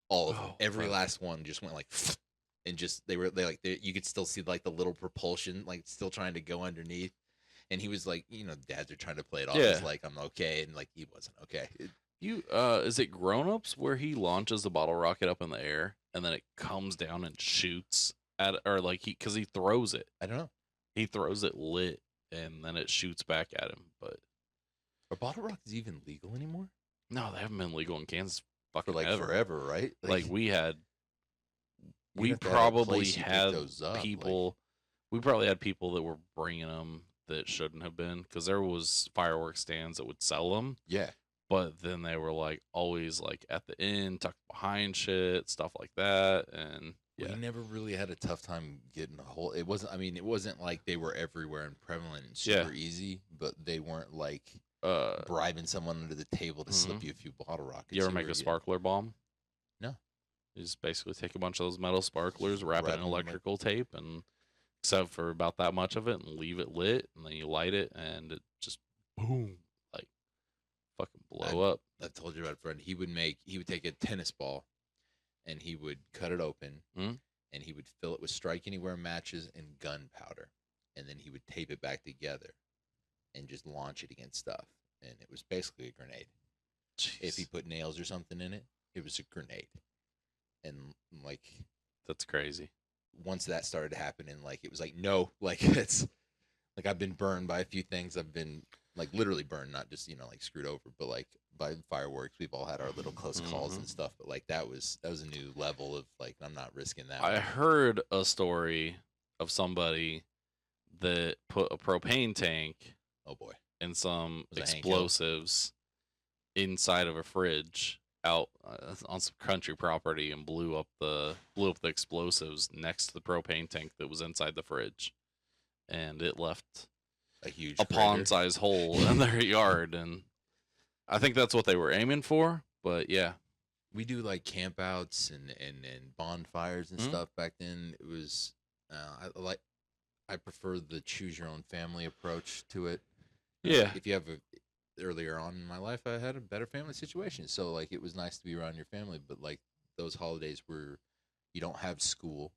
Speaker 4: all of them,
Speaker 2: Oh,
Speaker 4: every
Speaker 2: fuck.
Speaker 4: last one just went like, and just they you could still see like the little propulsion like still trying to go underneath. And he was like, dads are trying to play it off
Speaker 2: Yeah.
Speaker 4: as like I'm okay, and like he wasn't okay.
Speaker 2: Is it Grown Ups where he launches the bottle rocket up in the air and then it comes down and shoots at, or like because he throws it,
Speaker 4: I don't know.
Speaker 2: he throws it lit and then it shoots back at him. But
Speaker 4: Are bottle rockets even legal anymore?
Speaker 2: no, they haven't been legal in Kansas
Speaker 4: For
Speaker 2: fucking
Speaker 4: like
Speaker 2: ever.
Speaker 4: forever, right?
Speaker 2: Like we had,
Speaker 4: you'd
Speaker 2: we
Speaker 4: have to have a
Speaker 2: probably
Speaker 4: place you pick
Speaker 2: had
Speaker 4: those up, like-
Speaker 2: people. We probably had people that were bringing them that shouldn't have been, because there was fireworks stands that would sell them,
Speaker 4: Yeah.
Speaker 2: but then they were like always like at the end, tucked behind shit, stuff like that, and
Speaker 4: We never really had a tough time getting a hold. It wasn't. I mean, it wasn't like they were everywhere and prevalent and super easy, but they weren't like bribing someone under the table to slip you a few bottle rockets.
Speaker 2: You ever make
Speaker 4: were
Speaker 2: a
Speaker 4: getting-
Speaker 2: sparkler bomb?
Speaker 4: No.
Speaker 2: You just basically take a bunch of those metal sparklers, wrap it
Speaker 4: Wrap
Speaker 2: in
Speaker 4: 'em in, like-
Speaker 2: electrical tape, and except for about that much of it, and leave it lit, and then you light it, and it just boom, like fucking blow up.
Speaker 4: I've told you about a friend. He would take a tennis ball, and he would cut it open,
Speaker 2: Mhm.
Speaker 4: and he would fill it with strike anywhere matches and gunpowder, and then he would tape it back together, and just launch it against stuff, and it was basically a grenade. If he
Speaker 2: Jeez,
Speaker 4: put nails or something in it, it was a grenade, and like
Speaker 2: that's crazy.
Speaker 4: once that started happening, like it was like no, like it's like I've been burned by a few things. I've been like literally burned, not just like screwed over, but like by fireworks. We've all had our little close calls and stuff, but like that was a new level of like I'm not risking that.
Speaker 2: I
Speaker 4: one.
Speaker 2: heard a story of somebody that put a propane tank
Speaker 4: Oh boy,
Speaker 2: and some
Speaker 4: Was it Hank Hill?
Speaker 2: explosives inside of a fridge out on some country property and blew up the explosives next to the propane tank that was inside the fridge, and it left
Speaker 4: A huge
Speaker 2: a
Speaker 4: crater.
Speaker 2: pond-sized hole in their yard. And I think that's what they were aiming for. But yeah,
Speaker 4: We do like campouts and bonfires and
Speaker 2: Mhm.
Speaker 4: stuff back then. It was I prefer the choose your own family approach to it.
Speaker 2: Yeah.
Speaker 4: If you have earlier on in my life, I had a better family situation, so like it was nice to be around your family. But like those holidays where you don't have school,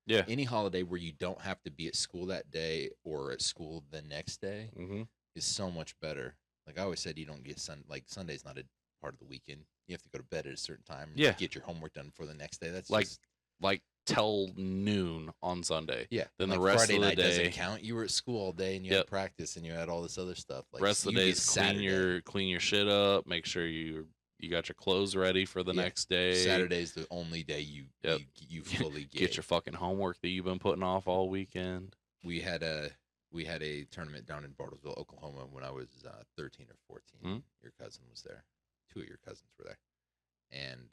Speaker 2: Yeah.
Speaker 4: any holiday where you don't have to be at school that day or at school the next day
Speaker 2: Mm-hmm.
Speaker 4: is so much better. Like I always said, you don't get Sunday's not a part of the weekend. You have to go to bed at a certain time. And
Speaker 2: Yeah.
Speaker 4: get your homework done for the next day. That's
Speaker 2: Like-
Speaker 4: just,
Speaker 2: Like till noon on Sunday.
Speaker 4: yeah.
Speaker 2: Then
Speaker 4: like
Speaker 2: the rest
Speaker 4: Friday
Speaker 2: of the
Speaker 4: night
Speaker 2: day,
Speaker 4: doesn't count. You were at school all day and you
Speaker 2: Yep.
Speaker 4: had practice and you had all this other stuff. Like
Speaker 2: rest of
Speaker 4: you
Speaker 2: the day
Speaker 4: get
Speaker 2: is clean your shit up. Make sure you got your clothes ready for the
Speaker 4: Yeah.
Speaker 2: next day.
Speaker 4: Saturday's the only day you
Speaker 2: Yep.
Speaker 4: you fully
Speaker 2: Get your fucking homework that you've been putting off all weekend.
Speaker 4: We had a tournament down in Bartlesville, Oklahoma when I was 13 or 14.
Speaker 2: Mhm.
Speaker 4: Your cousin was there. 2 of your cousins were there. And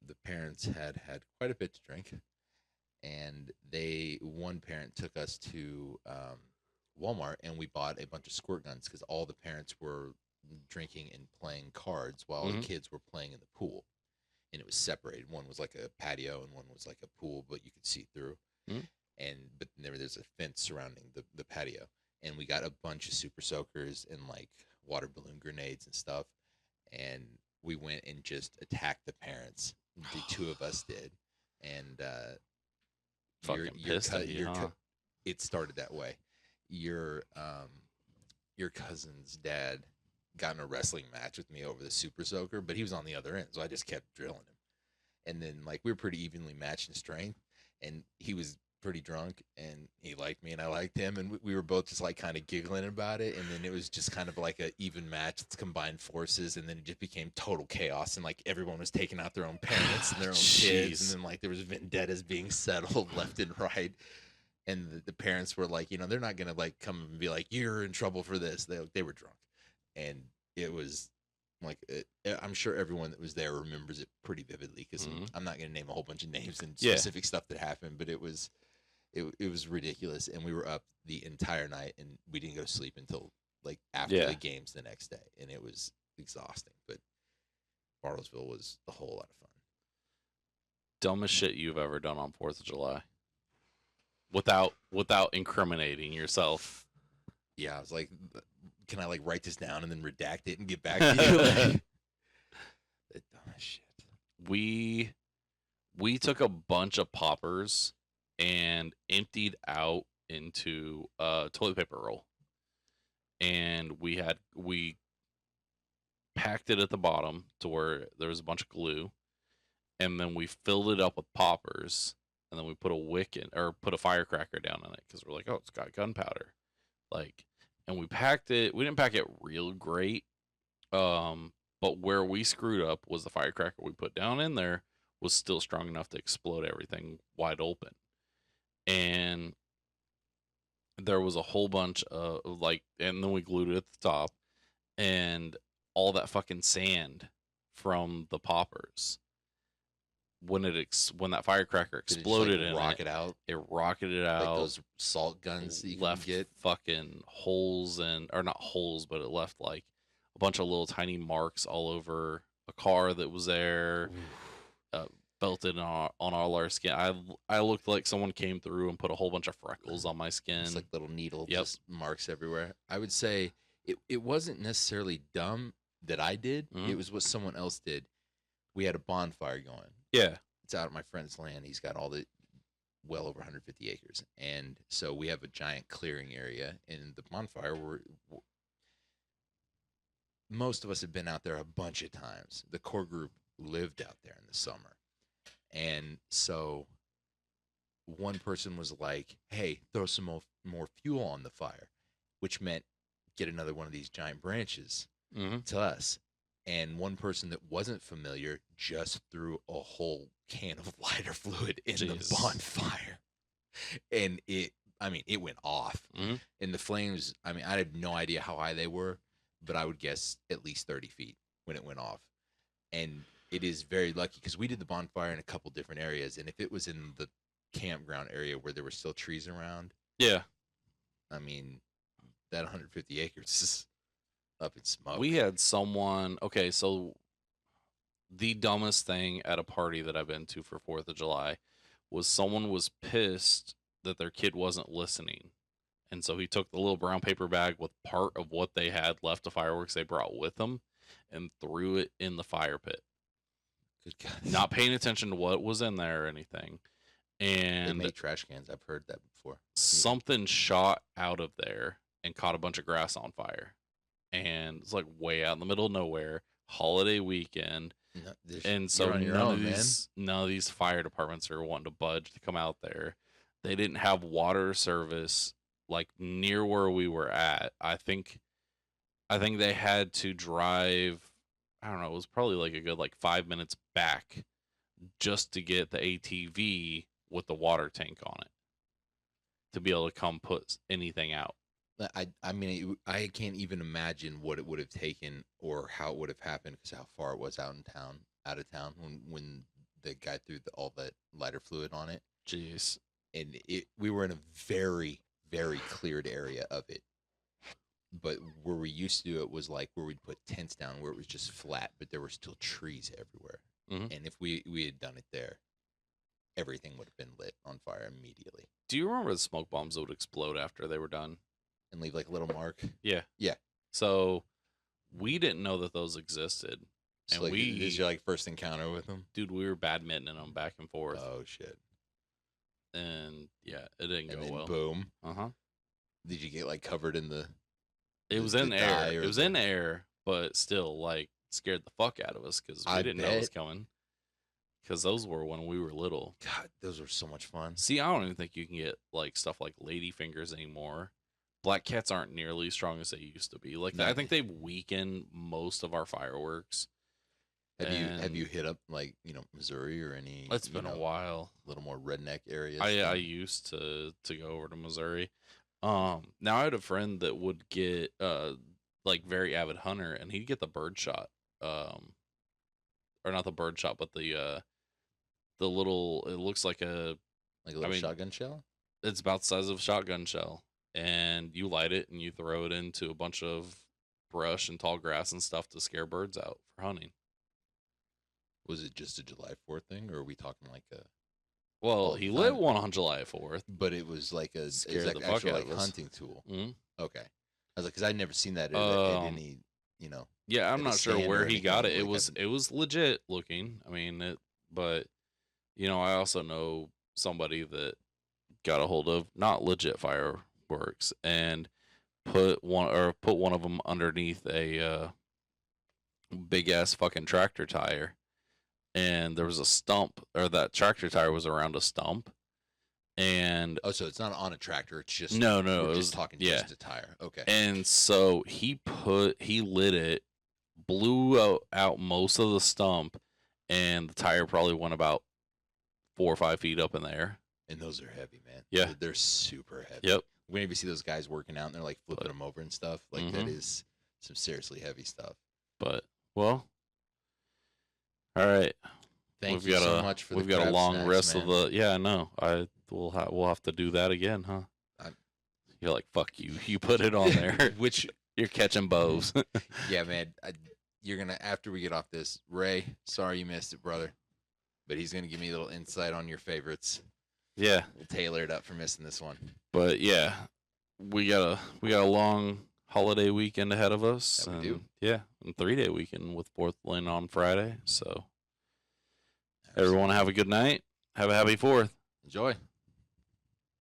Speaker 4: the parents had quite a bit to drink. And one parent took us to Walmart and we bought a bunch of squirt guns because all the parents were drinking and playing cards while
Speaker 2: Mhm.
Speaker 4: the kids were playing in the pool. And it was separated. One was like a patio and one was like a pool, but you could see through.
Speaker 2: Mhm.
Speaker 4: But there's a fence surrounding the patio. And we got a bunch of super soakers and like water balloon grenades and stuff. And we went and just attacked the parents. The 2 of us did. And
Speaker 2: Fucking pissed at you, huh?
Speaker 4: it started that way. Your cousin's dad got in a wrestling match with me over the super soaker, but he was on the other end, so I just kept drilling him. And then like we were pretty evenly matched in strength, and he was pretty drunk, and he liked me, and I liked him, and we were both just like kind of giggling about it. And then it was just kind of like a even match. It's combined forces, and then it just became total chaos, and like everyone was taking out their own parents and their own kids, and
Speaker 2: Jeez.
Speaker 4: then like there was vendettas being settled left and right. And the parents were like, they're not gonna like come and be like, you're in trouble for this. They were drunk, and it was like I'm sure everyone that was there remembers it pretty vividly because
Speaker 2: Mhm.
Speaker 4: I'm not gonna name a whole bunch of names and
Speaker 2: Yeah.
Speaker 4: specific stuff that happened, but it was ridiculous, and we were up the entire night, and we didn't go to sleep until like after
Speaker 2: Yeah.
Speaker 4: the games the next day, and it was exhausting. But Bartlesville was a whole lot of fun.
Speaker 2: Dumbest shit you've ever done on 4th of July. Without incriminating yourself.
Speaker 4: Yeah, I was like, can I like write this down and then redact it and get back to you? Like, the dumbest shit.
Speaker 2: We took a bunch of poppers and emptied out into a toilet paper roll. And we packed it at the bottom to where there was a bunch of glue, and then we filled it up with poppers, and then we put a wick in, or put a firecracker down on it because we're like, oh, it's got gunpowder. Like, and we packed it. We didn't pack it real great, but where we screwed up was the firecracker we put down in there was still strong enough to explode everything wide open. And there was a whole bunch of like, and then we glued it at the top, and all that fucking sand from the poppers, when that firecracker
Speaker 4: Did it just,
Speaker 2: exploded
Speaker 4: like,
Speaker 2: in
Speaker 4: rocket out
Speaker 2: it rocketed
Speaker 4: like
Speaker 2: out,
Speaker 4: those salt guns that you can
Speaker 2: left
Speaker 4: get.
Speaker 2: fucking holes, or not holes, but it left like a bunch of little tiny marks all over a car that was there, belted on all our skin. I looked like someone came through and put a whole bunch of freckles on my skin.
Speaker 4: It's like little needle,
Speaker 2: Yep.
Speaker 4: just marks everywhere. I would say it wasn't necessarily dumb that I did.
Speaker 2: Mhm.
Speaker 4: It was what someone else did. We had a bonfire going.
Speaker 2: Yeah.
Speaker 4: It's out at my friend's land. He's got well over 150 acres. And so we have a giant clearing area in the bonfire where most of us have been out there a bunch of times. The core group lived out there in the summer. And so one person was like, hey, throw some more fuel on the fire, which meant get another one of these giant branches
Speaker 2: Mm-hmm.
Speaker 4: to us. And one person that wasn't familiar just threw a whole can of lighter fluid in the
Speaker 2: Jesus.
Speaker 4: bonfire. And it went off.
Speaker 2: Mhm.
Speaker 4: And the flames, I have no idea how high they were, but I would guess at least 30 feet when it went off. And it is very lucky because we did the bonfire in a couple different areas, and if it was in the campground area where there were still trees around,
Speaker 2: Yeah.
Speaker 4: I mean, that 150 acres is up in smoke.
Speaker 2: We had someone. Okay, so the dumbest thing at a party that I've been to for 4th of July was someone was pissed that their kid wasn't listening. And so he took the little brown paper bag with part of what they had left of fireworks they brought with them and threw it in the fire pit.
Speaker 4: Good God.
Speaker 2: Not paying attention to what was in there or anything.
Speaker 4: They
Speaker 2: And
Speaker 4: make trash cans. I've heard that before.
Speaker 2: something shot out of there and caught a bunch of grass on fire. And it's like way out in the middle of nowhere, holiday weekend.
Speaker 4: No,
Speaker 2: And so
Speaker 4: you're on your own, man.
Speaker 2: none of these fire departments are wanting to budge to come out there. They didn't have water service like near where we were at. I think they had to drive, I don't know, it was probably like a good like 5 minutes back just to get the ATV with the water tank on it to be able to come put anything out.
Speaker 4: I mean, I can't even imagine what it would have taken or how it would have happened because how far it was out of town when the guy threw all that lighter fluid on it.
Speaker 2: Jeez.
Speaker 4: And we were in a very, very cleared area of it. But where we used to do it was like where we'd put tents down where it was just flat, but there were still trees everywhere.
Speaker 2: Mhm.
Speaker 4: And if we had done it there, everything would have been lit on fire immediately
Speaker 2: Do you remember the smoke bombs that would explode after they were done?
Speaker 4: and leave like a little mark.
Speaker 2: Yeah.
Speaker 4: Yeah.
Speaker 2: So we didn't know that those existed.
Speaker 4: So
Speaker 2: And
Speaker 4: like,
Speaker 2: we-
Speaker 4: this is your like first encounter with them.
Speaker 2: Dude, we were badmintoning them back and forth.
Speaker 4: Oh shit!
Speaker 2: And yeah, it didn't
Speaker 4: And
Speaker 2: go
Speaker 4: then
Speaker 2: well.
Speaker 4: boom.
Speaker 2: Uh-huh.
Speaker 4: Did you get like covered in the?
Speaker 2: It was
Speaker 4: the
Speaker 2: in
Speaker 4: dye
Speaker 2: air.
Speaker 4: or
Speaker 2: It was
Speaker 4: the-
Speaker 2: in air, but still like scared the fuck out of us because we
Speaker 4: I
Speaker 2: didn't know it was
Speaker 4: bet.
Speaker 2: coming. Because those were when we were little.
Speaker 4: God, those were so much fun.
Speaker 2: See, I don't even think you can get like stuff like lady fingers anymore. Black cats aren't nearly as strong as they used to be. Like
Speaker 4: No.
Speaker 2: I think they've weakened most of our fireworks.
Speaker 4: Have
Speaker 2: And-
Speaker 4: you hit up like Missouri or any?
Speaker 2: It's been a while.
Speaker 4: little more redneck areas.
Speaker 2: I used to go over to Missouri. Now I had a friend that would get like very avid hunter, and he'd get the bird shot. Or not the bird shot, but the little. It looks like a.
Speaker 4: like a little
Speaker 2: mean-
Speaker 4: shotgun shell.
Speaker 2: It's about the size of a shotgun shell, and you light it and you throw it into a bunch of brush and tall grass and stuff to scare birds out for hunting.
Speaker 4: Was it just a July 4th thing, or are we talking like a?
Speaker 2: Well,
Speaker 4: All
Speaker 2: he
Speaker 4: the
Speaker 2: lit
Speaker 4: time.
Speaker 2: one on July 4th.
Speaker 4: But it was like a
Speaker 2: Scared
Speaker 4: like
Speaker 2: the fuck
Speaker 4: actual
Speaker 2: out
Speaker 4: like
Speaker 2: of us.
Speaker 4: hunting tool.
Speaker 2: hmm
Speaker 4: Okay, I was like, because I'd never seen that at any.
Speaker 2: Yeah, I'm
Speaker 4: At a
Speaker 2: not sure
Speaker 4: stand or
Speaker 2: where he
Speaker 4: anything,
Speaker 2: got it.
Speaker 4: like
Speaker 2: It was legit looking. I mean, but I also know somebody that got a hold of not legit fireworks and put one of them underneath a big ass fucking tractor tire, and there was a stump, or that tractor tire was around a stump, and
Speaker 4: Oh, so it's not on a tractor. It's just
Speaker 2: no,
Speaker 4: we're
Speaker 2: it
Speaker 4: just
Speaker 2: was
Speaker 4: talking
Speaker 2: yeah.
Speaker 4: just a tire. Okay.
Speaker 2: And so he lit it, blew out most of the stump, and the tire probably went about 4 or 5 feet up in the air.
Speaker 4: And those are heavy, man.
Speaker 2: Yeah.
Speaker 4: They're super heavy.
Speaker 2: Yep.
Speaker 4: Whenever you see those guys working out and they're like flipping them over and stuff, like that
Speaker 2: Mhm.
Speaker 4: is some seriously heavy stuff.
Speaker 2: But well, all right.
Speaker 4: Thank
Speaker 2: we've
Speaker 4: you
Speaker 2: got
Speaker 4: so
Speaker 2: a
Speaker 4: much for
Speaker 2: we've
Speaker 4: the
Speaker 2: got a
Speaker 4: crab
Speaker 2: long
Speaker 4: snacks,
Speaker 2: rest
Speaker 4: man.
Speaker 2: of the. Yeah, I know. We'll have to do that again, huh? You're like, fuck you. You put it on there.
Speaker 4: Which,
Speaker 2: You're catching bows.
Speaker 4: yeah, man. You're gonna after we get off this, Ray. Sorry you missed it, brother. But he's gonna give me a little insight on your favorites.
Speaker 2: Yeah,
Speaker 4: We'll tailor it up for missing this one.
Speaker 2: but yeah, we got a long holiday weekend ahead of us.
Speaker 4: Yeah, we do.
Speaker 2: Yeah, and 3-day weekend with Fourth Lane on Friday. So everyone have a good night. Have a happy 4th.
Speaker 4: Enjoy.